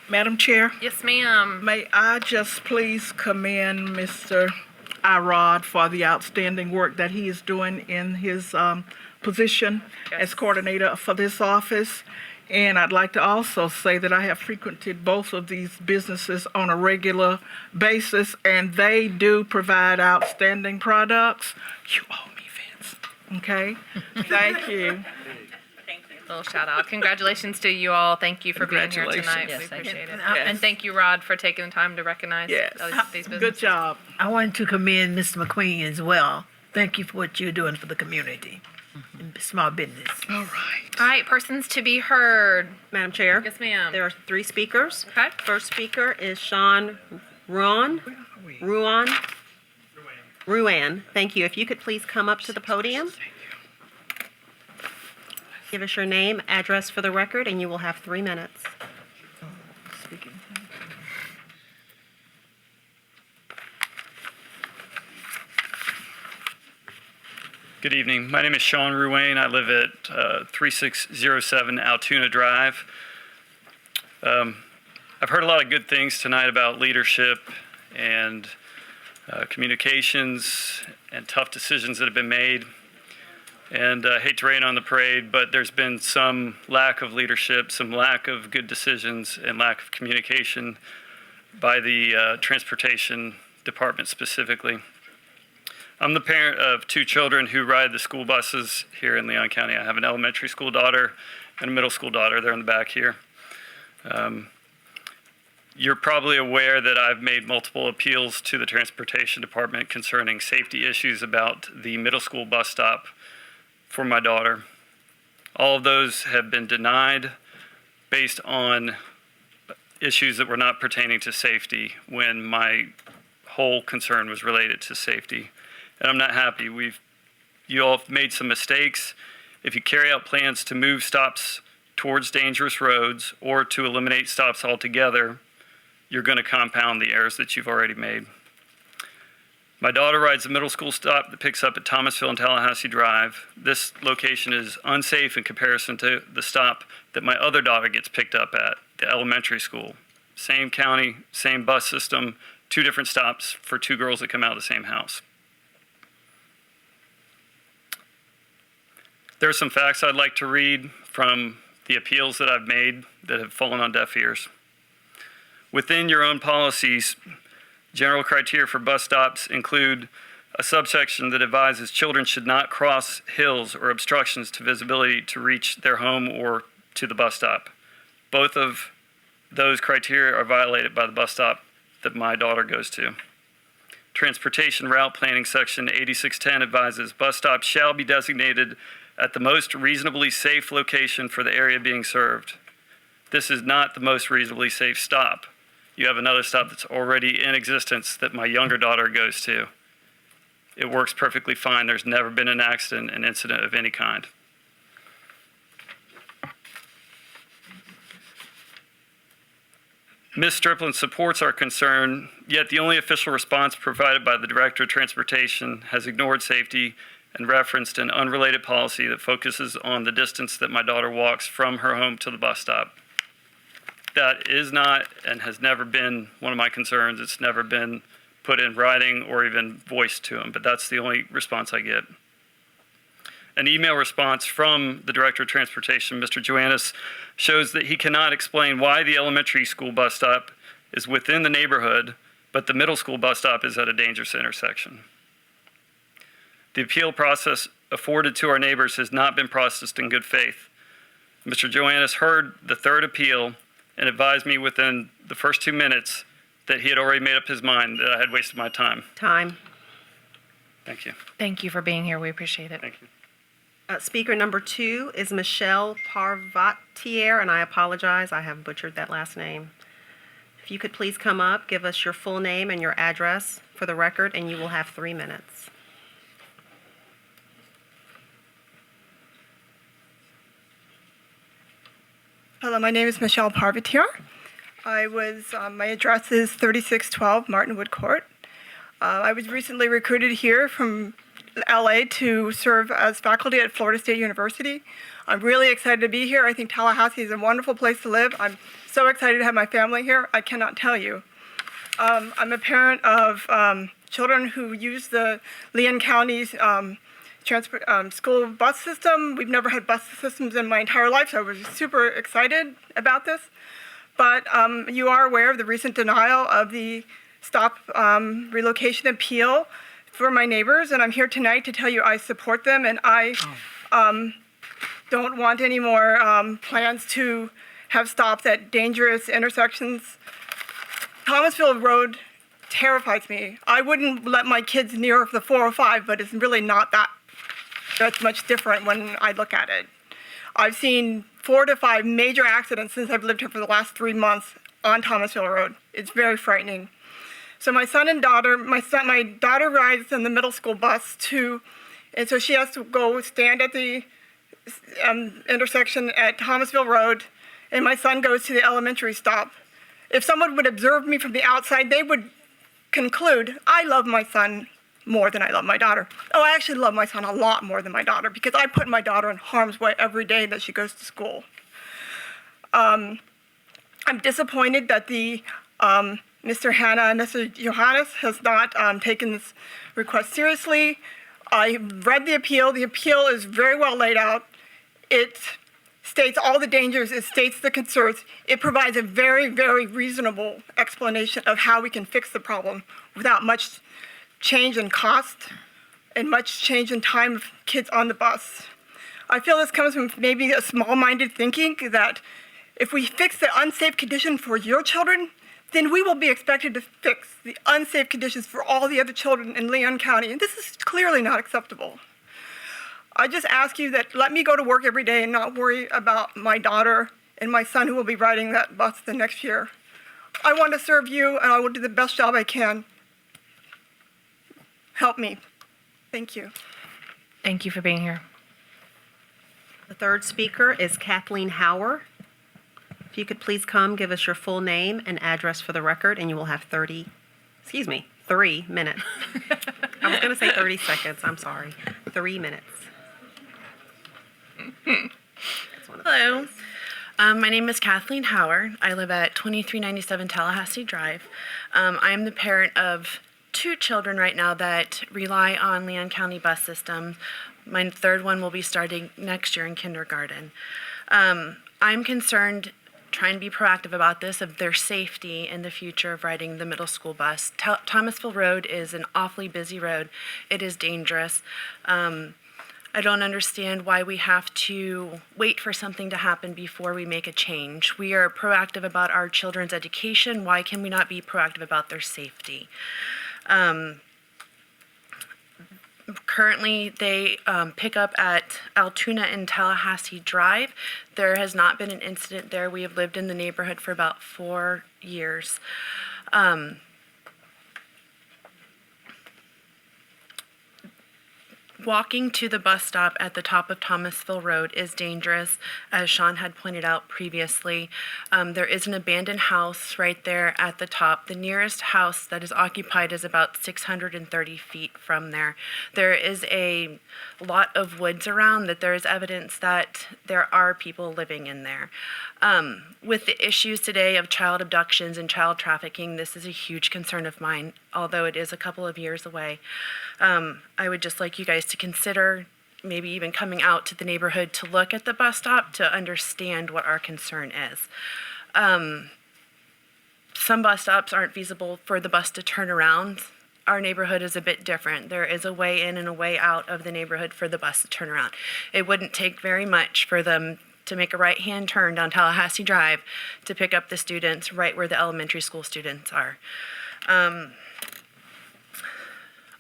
Madam Chair, Yes, ma'am. may I just please commend Mr. Irod for the outstanding work that he is doing in his position as coordinator for this office. And I'd like to also say that I have frequented both of these businesses on a regular basis, and they do provide outstanding products. You owe me, Vince. Okay? Thank you. Little shout out. Congratulations to you all. Thank you for being here tonight. Yes, We thank you. appreciate it. Yes. And thank you, Rod, for taking the time to recognize Yes. these businesses. Good job. I wanted to commend Mr. McQueen as well. Thank you for what you're doing for the community and small business. All right. All right, persons to be heard. Madam Chair, Yes, ma'am. there are 3 speakers. Okay. First speaker is Sean Ruan. Ruan, thank you. If you could please come up to the podium. Give us your name, address for the record, and you will have 3 minutes. Good evening. My name is Sean Ruane. I live at 3607 Altoona Drive. I've heard a lot of good things tonight about leadership and communications and tough decisions that have been made. And I hate to rain on the parade, but there's been some lack of leadership, some lack of good decisions, and lack of communication by the transportation department specifically. I'm the parent of 2 children who ride the school buses here in Leon County. I have an elementary school daughter and a middle school daughter. They're in the back here. You're probably aware that I've made multiple appeals to the transportation department concerning safety issues about the middle school bus stop for my daughter. All of those have been denied based on issues that were not pertaining to safety when my whole concern was related to safety. And I'm not happy. You all have made some mistakes. If you carry out plans to move stops towards dangerous roads or to eliminate stops altogether, you're going to compound the errors that you've already made. My daughter rides the middle school stop that picks up at Thomasville and Tallahassee Drive. This location is unsafe in comparison to the stop that my other daughter gets picked up at, the elementary school. Same county, same bus system, 2 different stops for 2 girls that come out of the same house. There are some facts I'd like to read from the appeals that I've made that have fallen on deaf ears. Within your own policies, general criteria for bus stops include a subsection that advises children should not cross hills or obstructions to visibility to reach their home or to the bus stop. Both of those criteria are violated by the bus stop that my daughter goes to. Transportation Route Planning Section 8610 advises bus stops shall be designated at the most reasonably safe location for the area being served. This is not the most reasonably safe stop. You have another stop that's already in existence that my younger daughter goes to. It works perfectly fine. There's never been an accident, an incident of any kind. Ms. Strickland supports our concern, yet the only official response provided by the Director of Transportation has ignored safety and referenced an unrelated policy that focuses on the distance that my daughter walks from her home to the bus stop. That is not and has never been one of my concerns. It's never been put in writing or even voiced to him, but that's the only response I get. An email response from the Director of Transportation, Mr. Joannis, shows that he cannot explain why the elementary school bus stop is within the neighborhood, but the middle school bus stop is at a dangerous intersection. The appeal process afforded to our neighbors has not been processed in good faith. Mr. Joannis heard the 3rd appeal and advised me within the first 2 minutes that he had already made up his mind that I had wasted my time. Time. Thank you. Thank you for being here. We appreciate it. Thank you. Speaker number 2 is Michelle Parvatier, and I apologize, I have butchered that last name. If you could please come up, give us your full name and your address for the record, and you will have 3 minutes. Hello, my name is Michelle Parvatier. My address is 3612 Martinwood Court. I was recently recruited here from LA to serve as faculty at Florida State University. I'm really excited to be here. I think Tallahassee is a wonderful place to live. I'm so excited to have my family here. I cannot tell you. I'm a parent of children who use the Leon County's school bus system. We've never had bus systems in my entire life, so I was super excited about this. But you are aware of the recent denial of the stop relocation appeal for my neighbors, and I'm here tonight to tell you I support them, and I don't want any more plans to have stops at dangerous intersections. Thomasville Road terrifies me. I wouldn't let my kids near the 405, but it's really not that's much different when I look at it. I've seen 4 to 5 major accidents since I've lived here for the last 3 months on Thomasville Road. It's very frightening. So my daughter rides in the middle school bus and so she has to go stand at the intersection at Thomasville Road, and my son goes to the elementary stop. If someone would observe me from the outside, they would conclude I love my son more than I love my daughter. Oh, I actually love my son a lot more than my daughter because I put my daughter in harm's way every day that she goes to school. I'm disappointed that the Mr. Hanna and Mr. Johannes has not taken this request seriously. I read the appeal. The appeal is very well laid out. It states all the dangers. It states the concerns. It provides a very, very reasonable explanation of how we can fix the problem without much change in cost and much change in time of kids on the bus. I feel this comes from maybe a small-minded thinking that if we fix the unsafe condition for your children, then we will be expected to fix the unsafe conditions for all the other children in Leon County, and this is clearly not acceptable. I just ask you that let me go to work every day and not worry about my daughter and my son who will be riding that bus the next year. I want to serve you, and I will do the best job I can. Help me. Thank you. Thank you for being here. The third speaker is Kathleen Hauer. If you could please come, give us your full name and address for the record, and you will have 3 minutes. I was going to say 30 seconds. I'm sorry. 3 minutes. Hello. My name is Kathleen Hauer. I live at 2397 Tallahassee Drive. I am the parent of 2 children right now that rely on Leon County bus systems. My third one will be starting next year in kindergarten. I'm concerned, trying to be proactive about this, of their safety in the future of riding the middle school bus. Thomasville Road is an awfully busy road. It is dangerous. I don't understand why we have to wait for something to happen before we make a change. We are proactive about our children's education. Why can we not be proactive about their safety? Currently, they pick up at Altoona and Tallahassee Drive. There has not been an incident there. We have lived in the neighborhood for about 4 years. Walking to the bus stop at the top of Thomasville Road is dangerous, as Sean had pointed out previously. There is an abandoned house right there at the top. The nearest house that is occupied is about 630 feet from there. There is a lot of woods around that there is evidence that there are people living in there. With the issues today of child abductions and child trafficking, this is a huge concern of mine, although it is a couple of years away. I would just like you guys to consider maybe even coming out to the neighborhood to look at the bus stop to understand what our concern is. Some bus stops aren't feasible for the bus to turn around. Our neighborhood is a bit different. There is a way in and a way out of the neighborhood for the bus to turn around. It wouldn't take very much for them to make a right-hand turn down Tallahassee Drive to pick up the students right where the elementary school students are.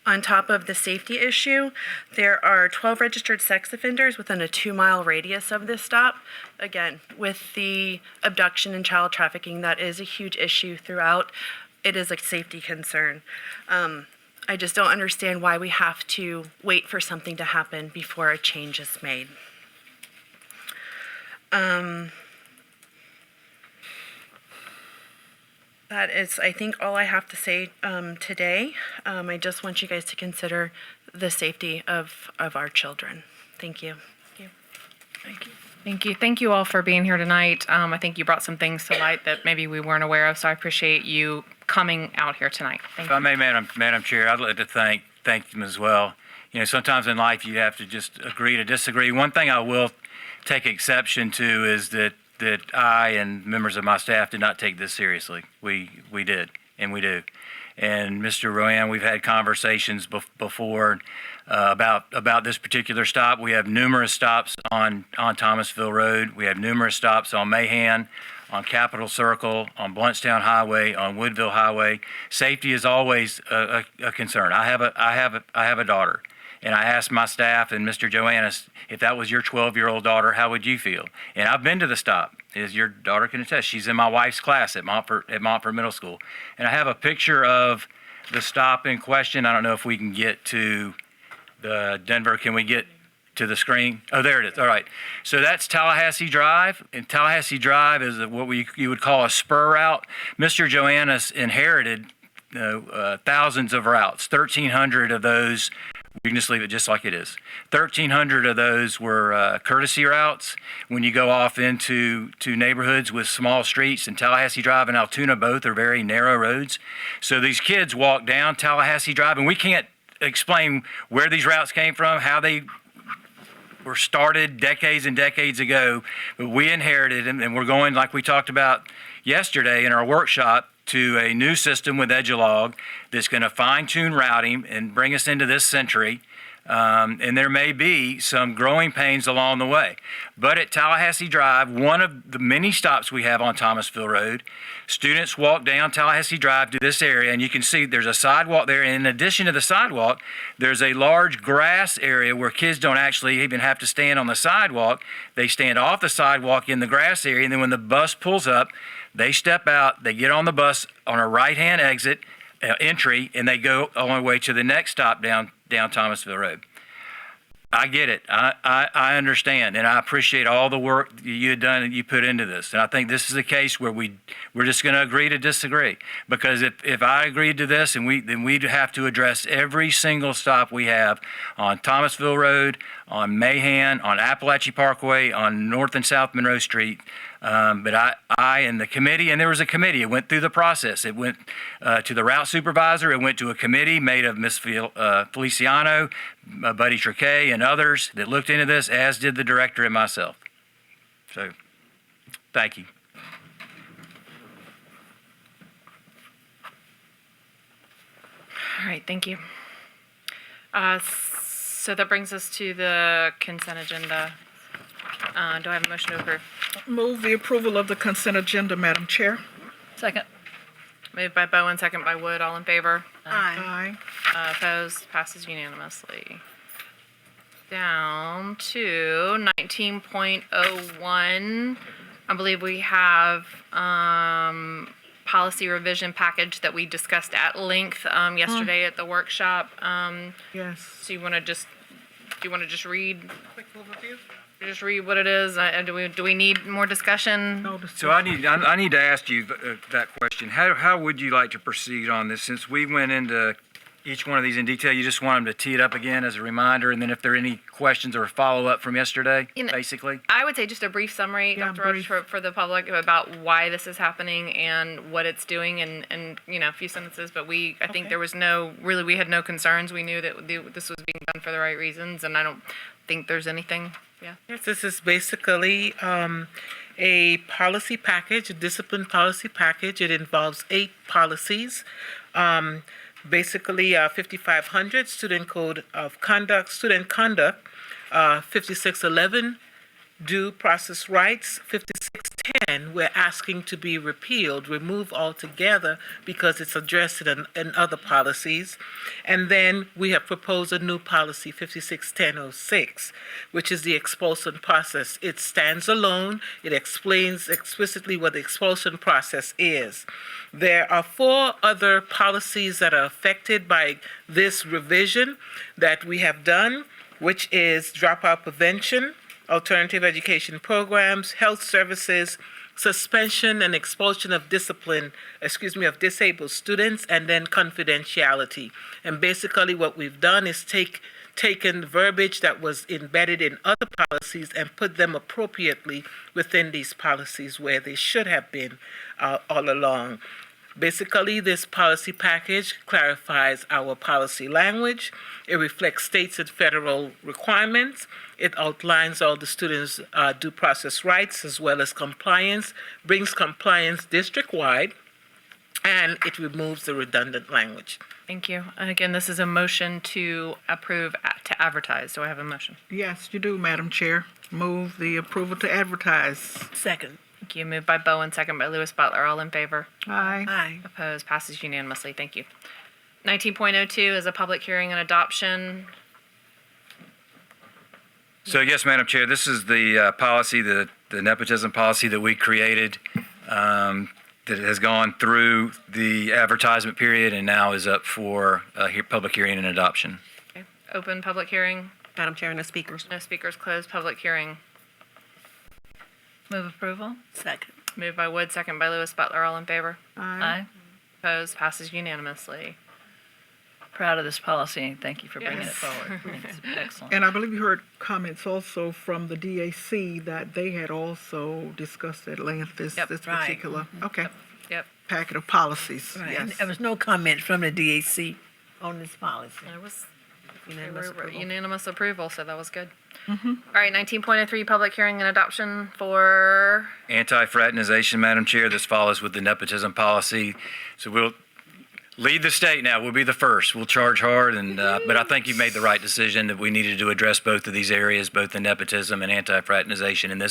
On top of the safety issue, there are 12 registered sex offenders within a 2-mile radius of this stop. Again, with the abduction and child trafficking, that is a huge issue throughout. It is a safety concern. I just don't understand why we have to wait for something to happen before a change is made. That is, I think, all I have to say today. I just want you guys to consider the safety of our children. Thank you. Thank you. Thank you all for being here tonight. I think you brought some things to light that maybe we weren't aware of, so I appreciate you coming out here tonight. Thank If I may, Madam Chair, I'd like to thank them as well. You know, sometimes in life you have to just agree to disagree. One thing I will take exception to is that I and members of my staff did not take this seriously. We did, and we do. And Mr. Rowan, we've had conversations before about this particular stop. We have numerous stops on Thomasville Road. We have numerous stops on Mahan, on Capitol Circle, on Bluntstown Highway, on Woodville Highway. Safety is always a concern. I have a daughter, and I asked my staff and Mr. Joannis, if that was your 12-year-old daughter, how would you feel? And I've been to the stop, as your daughter can attest. She's in my wife's class at Montfort Middle School. And I have a picture of the stop in question. I don't know if we can get to the Denver. Can we get to the screen? Oh, there it is. All right. So that's Tallahassee Drive. And Tallahassee Drive is what you would call a spur route. Mr. Joannis inherited thousands of routes, 1,300 of those. We can just leave it just like it is. 1,300 of those were courtesy routes. When you go off into neighborhoods with small streets, and Tallahassee Drive and Altoona both are very narrow roads. So these kids walk down Tallahassee Drive, and we can't explain where these routes came from, how they were started decades and decades ago, but we inherited them, and we're going, like we talked about yesterday in our workshop, to a new system with Edgelog that's going to fine-tune routing and bring us into this century. And there may be some growing pains along the way. But at Tallahassee Drive, one of the many stops we have on Thomasville Road, students walk down Tallahassee Drive to this area, and you can see there's a sidewalk there. And in addition to the sidewalk, there's a large grass area where kids don't actually even have to stand on the sidewalk. They stand off the sidewalk in the grass area, and then when the bus pulls up, they step out, they get on the bus on a right-hand exit entry, and they go on their way to the next stop down Thomasville Road. I get it. I understand, and I appreciate all the work you had done and you put into this. And I think this is a case where we're just going to agree to disagree. Because if I agreed to this, then we'd have to address every single stop we have on Thomasville Road, on Mahan, on Appalachie Parkway, on North and South Monroe Street. But I and the committee, and there was a committee, it went through the process. It went to the route supervisor, it went to a committee made of Ms. Feliciano, Buddy Triquet, and others that looked into this, as did the director and myself. So, thank you. All right, thank you. So that brings us to the consent agenda. Do I have a motion to approve? Move the approval of the consent agenda, Madam Chair. Second. Moved by Bowen, second by Wood. All in favor? Aye. Opposed? Passes unanimously. Down to 19.01. I believe we have policy revision package that we discussed at length yesterday at the workshop. Yes. So do you want to just read? Quick overview. Just read what it is. Do we need more discussion? No, So I need to ask you that question. How would you like to proceed on this? Since we went into each one of these in detail, you just want them to tee it up again as a reminder, and then if there are any questions or follow-up from yesterday, basically? I would say just a brief summary, Dr. Roach, for the public about why this is happening and what it's doing, and a few sentences. But I think there was we had no concerns. We knew that this was being done for the right reasons, and I don't think there's anything. Yeah. Yes, this is basically a policy package, a discipline policy package. It involves 8 policies. Basically, 5500 student code of conduct, 5611 due process rights, 5610 we're asking to be removed altogether because it's addressed in other policies. And then we have proposed a new policy, 561006, which is the expulsion process. It stands alone. It explains explicitly what the expulsion process is. There are 4 other policies that are affected by this revision that we have done, which is dropout prevention, alternative education programs, health services, suspension and expulsion of of disabled students, and then confidentiality. And basically what we've done is taken verbiage that was embedded in other policies and put them appropriately within these policies where they should have been all along. Basically, this policy package clarifies our policy language. It reflects states and federal requirements. It outlines all the students' due process rights as well as compliance, brings compliance district-wide, and it removes the redundant language. Thank you. And again, this is a motion to approve to advertise. Do I have a motion? Yes, you do, Madam Chair. Move the approval to advertise. Second. Thank you. Moved by Bowen, second by Lewis Butler. All in favor? Aye. Aye. Opposed? Passes unanimously. Thank you. 19.02 is a public hearing and adoption. So yes, Madam Chair, this is the policy, the nepotism policy that we created that has gone through the advertisement period and now is up for public hearing and adoption. Okay. Open public hearing. Madam Chair, no speakers. No speakers. Closed public hearing. Move approval. Second. Moved by Wood, second by Lewis Butler. All in favor? Aye. Opposed? Passes unanimously. Proud of this policy, and thank you for bringing it Yes. forward. It's excellent. And I believe you heard comments also from the DAC that they had also discussed at length this Yep. this Right. particular Yep. packet of policies. Right. Yes. And there was no comment from the DAC on this policy. There was Unanimous approval. unanimous approval, so that was good. Mm-hmm. All right, 19.03, public hearing and adoption for, Anti-fraternization, Madam Chair, this follows with the nepotism policy. So we'll lead the state now. We'll be the first. We'll charge hard, and but I think you've made the right decision that we needed to address both of these areas, both the nepotism and anti-fraternization. And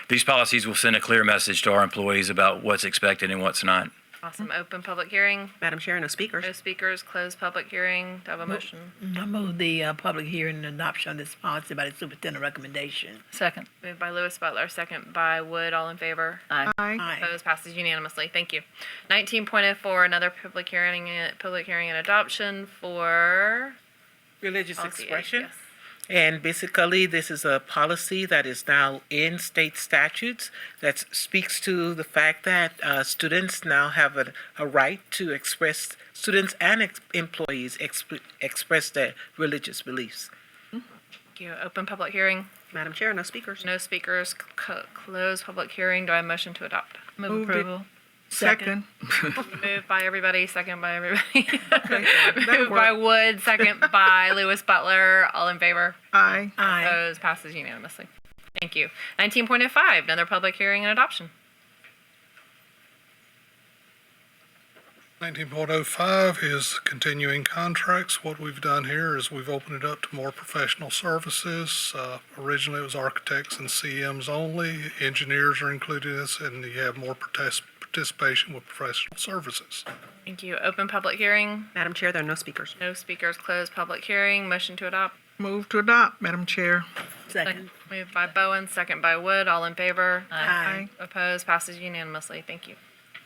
these policies will send a clear message to our employees about what's expected and what's not. awesome, open public hearing. Madam Chair, no speakers. No speakers, closed public hearing. Do I have a motion? I move the public hearing and adoption of this policy by the superintendent recommendation. Second. Moved by Lewis Butler, second by Wood. All in favor? Aye. Aye. Opposed? Passes unanimously. Thank you. 19.04, another public hearing and adoption for Religious policy expression. Yes. And basically, this is a policy that is now in state statutes that speaks to the fact that students now have a right to express, students and employees express their religious beliefs. Thank you. Open public hearing. Madam Chair, no speakers. No speakers. Closed public hearing. Do I have a motion to adopt? Move Moved it. approval. Second. Moved by everybody, second by everybody. That Moved by worked. Wood, second by Lewis Butler. All in favor? Aye. Aye. Opposed? Passes unanimously. Thank you. 19.05, another public hearing and adoption. 19.05 is continuing contracts. What we've done here is we've opened it up to more professional services. Originally, it was architects and CMs only. Engineers are included in this, and you have more participation with professional services. Thank you. Open public hearing. Madam Chair, there are no speakers. No speakers. Closed public hearing. Motion to adopt. Move to adopt, Madam Chair. Second. Moved by Bowen, second by Wood. All in favor? Aye. Opposed? Passes unanimously. Thank you.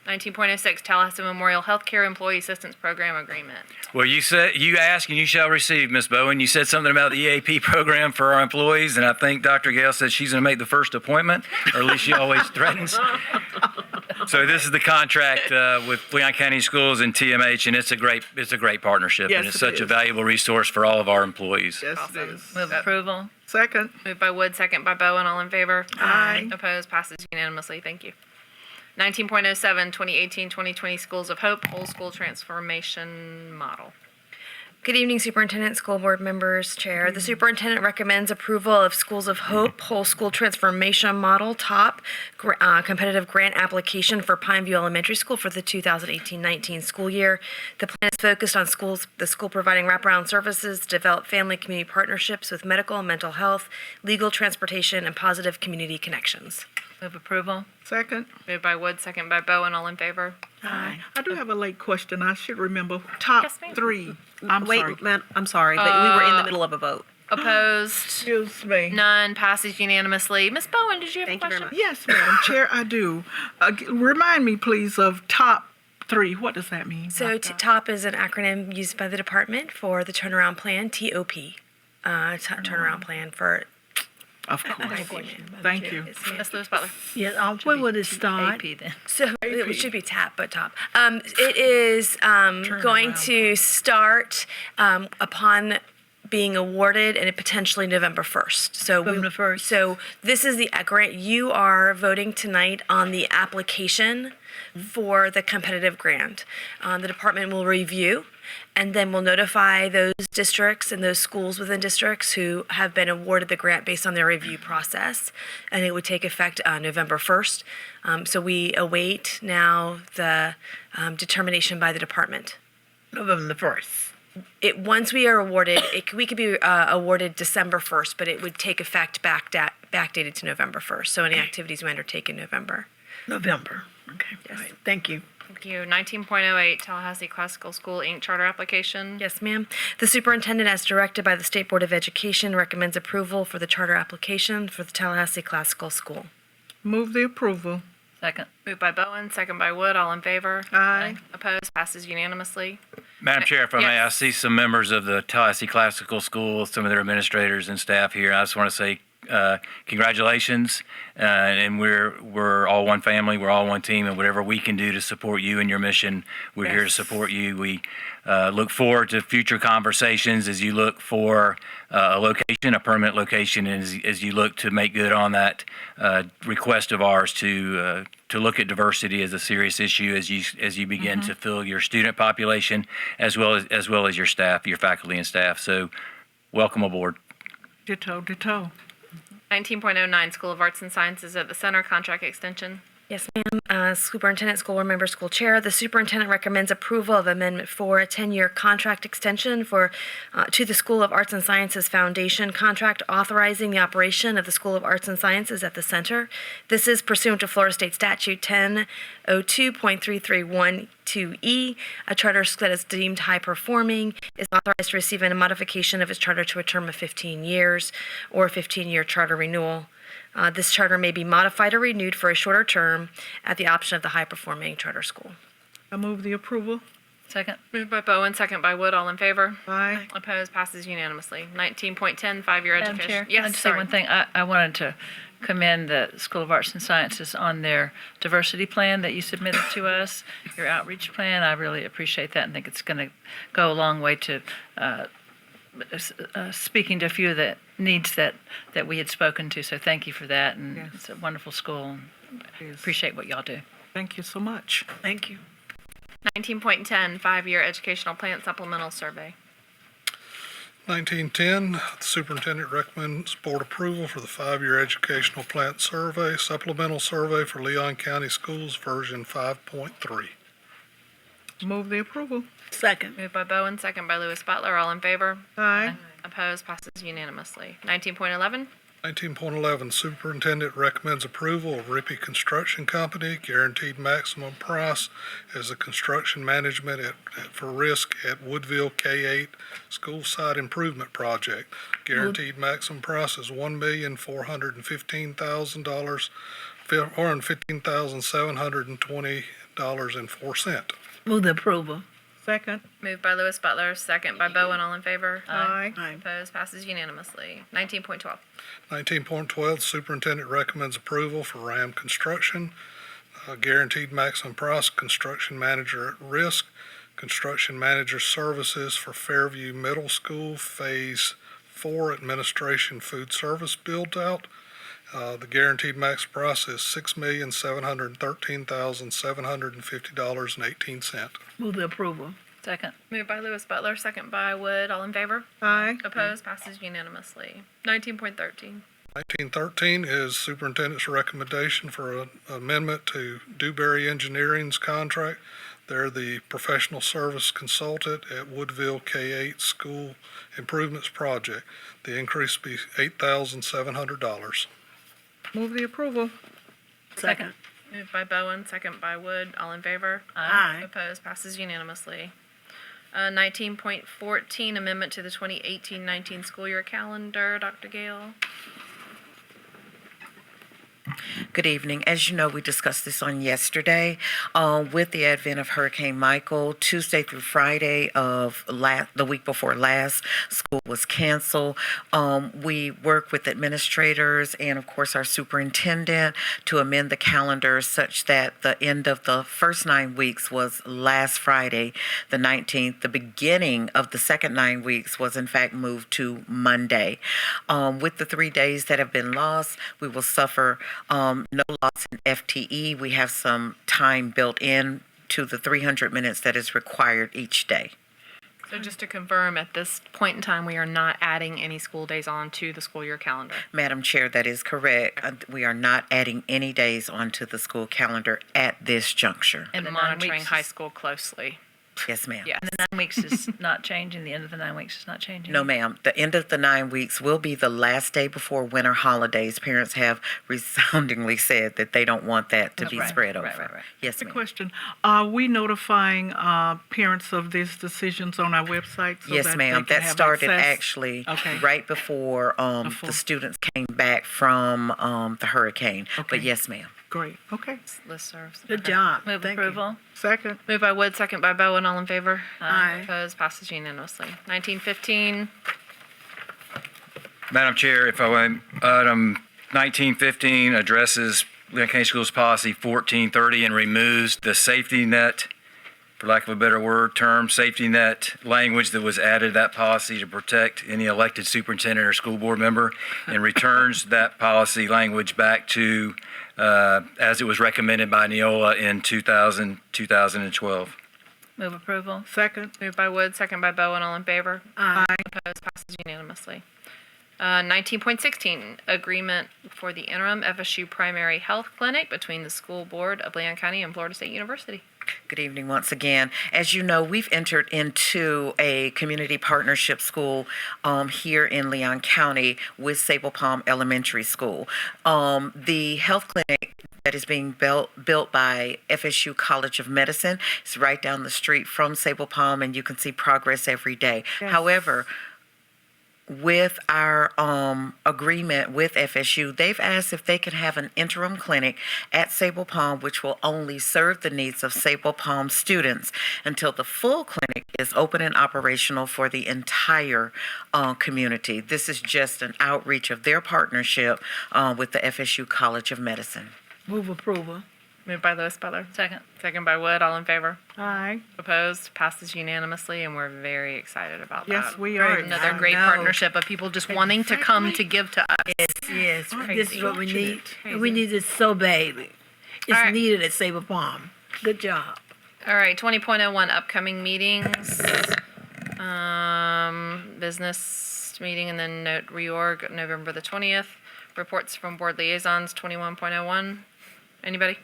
19.06, Tallahassee Memorial Healthcare Employee Assistance Program Agreement. Well, you ask and you shall receive, Ms. Bowen. You said something about the EAP program for our employees, and I think Dr. Gale said she's going to make the first appointment, or at least she always threatens. So this is the contract with Leon County Schools and TMH, and it's a great partnership, Yes, and it's it such a is. valuable resource for all of our employees. Yes, it Awesome. is. Move approval. Second. Moved by Wood, second by Bowen. All in favor? Aye. Opposed? Passes unanimously. Thank you. 19.07, 2018-2020 Schools of Hope, Whole School Transformation Model. Good evening, Superintendent, school board members, Chair. The superintendent recommends approval of Schools of Hope Whole School Transformation Model top competitive grant application for Pineview Elementary School for the 2018-19 school year. The plan is focused on the school providing wraparound services to develop family community partnerships with medical, mental health, legal, transportation, and positive community connections. Move approval. Second. Moved by Wood, second by Bowen. All in favor? Aye. I do have a late question. I should remember. Top Yes, ma'am. three. I'm Wait, sorry. man, I'm sorry. We were in the middle of a vote. Opposed? Excuse me. None. Passes unanimously. Ms. Bowen, did you have Thank a you very question? much. Yes, Madam Chair, I do. Remind me, please, of top three. What does that mean? So TOP is an acronym used by the department for the turnaround plan, TOP. Turnaround plan for Of course. Thank you. Ms. Lewis Butler. Yeah, when would it start? AP then. So it should be TAP, but top. It is going to start upon being awarded and potentially November 1st. So November 1st. So this is the grant. You are voting tonight on the application for the competitive grant. The department will review and then we'll notify those districts and those schools within districts who have been awarded the grant based on their review process. And it would take effect November 1st. So we await now the determination by the department. November the 1st. Once we are awarded, we could be awarded December 1st, but it would take effect backdated to November 1st. So any activities we undertake in November. November. Okay. Yes. All right. Thank you. Thank you. 19.08 Tallahassee Classical School, Inc. Charter Application. Yes, ma'am. The superintendent, as directed by the State Board of Education, recommends approval for the charter application for the Tallahassee Classical School. Move the approval. Second. Moved by Bowen, second by Wood. All in favor? Aye. Opposed? Passes unanimously. Madam Chair, if I may, I Yes. see some members of the Tallahassee Classical School, some of their administrators and staff here. I just want to say congratulations, and we're all one family, we're all one team, and whatever we can do to support you and your mission, we're here to support you. We look forward to future conversations as you look for a location, a permanent location, and as you look to make good on that request of ours to look at diversity as a serious issue as you begin to fill your student population as well as your staff, your faculty and staff. So, welcome aboard. Ditto. 19.09 School of Arts and Sciences at the Center, contract extension. Yes, ma'am. Superintendent, school board member, school chair. The superintendent recommends approval of Amendment 4, a 10-year contract extension to the School of Arts and Sciences Foundation contract authorizing the operation of the School of Arts and Sciences at the center. This is pursuant to Florida State Statute 1002.331(2)E. A charter that is deemed high-performing is authorized to receive a modification of its charter to a term of 15 years or a 15-year charter renewal. This charter may be modified or renewed for a shorter term at the option of the high-performing charter school. I move the approval. Second. Moved by Bowen, second by Wood. All in favor? Aye. Opposed? Passes unanimously. 19.10 five-year Madam education. Chair, Yes, I'd say one thing. I wanted to commend the School of Arts and Sciences on their diversity plan that you submitted to us, your outreach plan. I really appreciate that and think it's going to go a long way to speaking to a few of the needs that we had spoken to. So thank you for that. And Yes. It's a wonderful school. Yes. Appreciate what y'all do. Thank you so much. Thank you. 19.10 five-year educational plan supplemental survey. 1910, the superintendent recommends board approval for the 5-year educational plant survey, supplemental survey for Leon County Schools, version 5.3. Move the approval. Second. Moved by Bowen, second by Lewis Butler. All in favor? Aye. Opposed? Passes unanimously. 19.11. 19.11, superintendent recommends approval of Rippey Construction Company, guaranteed maximum price as a construction management for risk at Woodville K-8 School Site Improvement Project. Guaranteed maximum price is $1,415,000, $415,720.04. Move the approval. Second. Moved by Lewis Butler, second by Bowen. All in favor? Aye. Opposed? Passes unanimously. 19.12. 19.12, superintendent recommends approval for RAM Construction, guaranteed maximum price, construction manager at risk, construction manager services for Fairview Middle School, Phase 4 administration food service build-out. The guaranteed max price is $6,713,750.18. Move the approval. Second. Moved by Lewis Butler, second by Wood. All in favor? Aye. Opposed? Passes unanimously. 19.13. 1913 is superintendent's recommendation for an amendment to Dewberry Engineering's contract. They're the professional service consultant at Woodville K-8 School Improvements Project. The increase will be $8,700. Move the approval. Second. Moved by Bowen, second by Wood. All in favor? Aye. Opposed? Passes unanimously. 19.14, amendment to the 2018-19 school year calendar. Dr. Gale. Good evening. As you know, we discussed this on yesterday. With the advent of Hurricane Michael, Tuesday through Friday of the week before last, school was canceled. We worked with administrators and, of course, our superintendent to amend the calendar such that the end of the first 9 weeks was last Friday, the 19th. The beginning of the second 9 weeks was, in fact, moved to Monday. With the 3 days that have been lost, we will suffer no loss in FTE. We have some time built in to the 300 minutes that is required each day. So just to confirm, at this point in time, we are not adding any school days on to the school year calendar. Madam Chair, that is correct. We are not adding any days onto the school calendar at this juncture. And monitoring high school closely. Yes, ma'am. Yes. And the 9 weeks is not changing. The end of the 9 weeks is not changing. No, ma'am. The end of the 9 weeks will be the last day before winter holidays. Parents have resoundingly said that they don't want that to be spread over. Right. Yes, The ma'am. question, are we notifying parents of these decisions on our website? So Yes, that ma'am. they can That have started access? actually Okay. right before the students came back from the hurricane. Okay. But yes, ma'am. Great. Okay. Listservs. Good job. Move Thank you. approval. Second. Moved by Wood, second by Bowen. All in favor? Aye. Opposed? Passes unanimously. 1915. Madam Chair, if I may, item 1915 addresses Leon County Schools Policy 1430 and removes the safety net, for lack of a better word, term, safety net language that was added to that policy to protect any elected superintendent or school board member, and returns that policy language back to as it was recommended by Neola in 2012. Move approval. Second. Moved by Wood, second by Bowen. All in favor? Aye. Opposed? Passes unanimously. 19.16, agreement for the interim FSU primary health clinic between the school board of Leon County and Florida State University. Good evening once again. As you know, we've entered into a community partnership school here in Leon County with Sable Palm Elementary School. The health clinic that is being built by FSU College of Medicine is right down the street from Sable Palm, and you can see progress every day. Yes. However, with our agreement with FSU, they've asked if they can have an interim clinic at Sable Palm, which will only serve the needs of Sable Palm students until the full clinic is open and operational for the entire community. This is just an outreach of their partnership with the FSU College of Medicine. Move approval. Moved by Lewis Butler. Second. Second by Wood. All in favor? Aye. Opposed? Passes unanimously, and we're very excited about that. Yes, we are. Another great know. partnership of people just wanting to come to give to us. Yes, this is what we need. Crazy. We need it so bad. It's All right. needed at Sable Palm. Good job. All right, 20.01, upcoming meetings. Business meeting and then note reorg, November the 20th. Reports from board liaisons, 21.01. Anybody?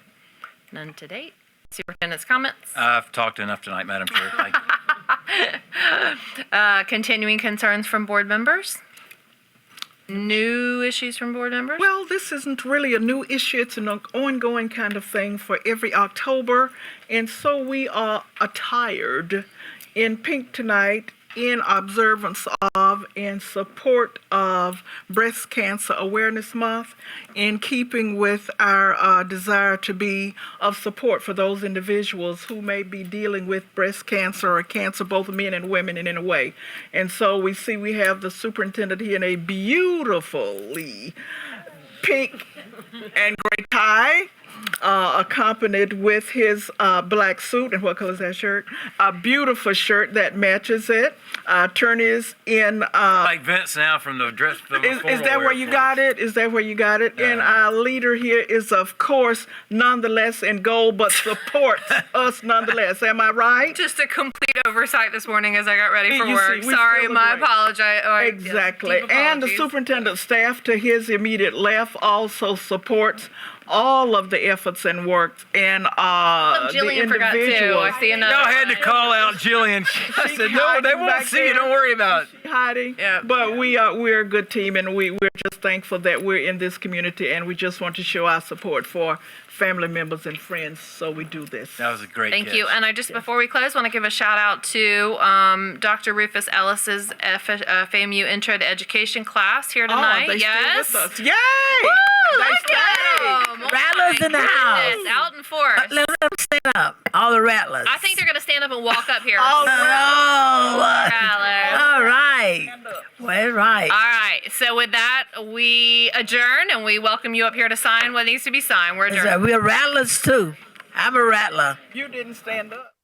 None to date. Superintendent's comments. I've talked enough tonight, Madam Chair. Thank you. Continuing concerns from board members. New issues from board members. Well, this isn't really a new issue. It's an ongoing kind of thing for every October. And so we are attired in pink tonight in observance of and support of Breast Cancer Awareness Month, in keeping with our desire to be of support for those individuals who may be dealing with breast cancer or cancer, both men and women in a way. And so we have the superintendent here in a beautifully pink and gray tie, accompanied with his black suit. And what color is that shirt? A beautiful shirt that matches it. Attorneys in... Like Vince now from the dress. Is that where you got it? Is that where you got it? And our leader here is, of course, nonetheless in gold, but supports us nonetheless. Am I right? Just a complete oversight this morning as I got ready for You work. see, we Sorry, my celebrate. apologies. Exactly. Deep And the apologies. superintendent staff to his immediate left also supports all of the efforts and work and the Jillian forgot too. individuals. I see another. Y'all had to call out Jillian. I said, no, they won't see you. Don't worry about it. Hiding. Yeah. But we're a good team, and we're just thankful that we're in this community, and we just want to show our support for family members and friends, so we do this. That was a great Thank catch. you. And I just, before we close, want to give a shout out to Dr. Rufus Ellis's FAMU Intro to Education class here tonight. Oh, they yes. stay with us. Yay! Woo! look at them. Rattlers in the house. Out in force. Let them stand up. All the rattlers. I think they're going to stand up and walk up here. All right. Rattlers. All right. Well, right. All right. So with that, we adjourn and we welcome you up here to sign what needs to be signed. We're adjourned. We're rattlers too. I'm a rattler. You didn't stand up.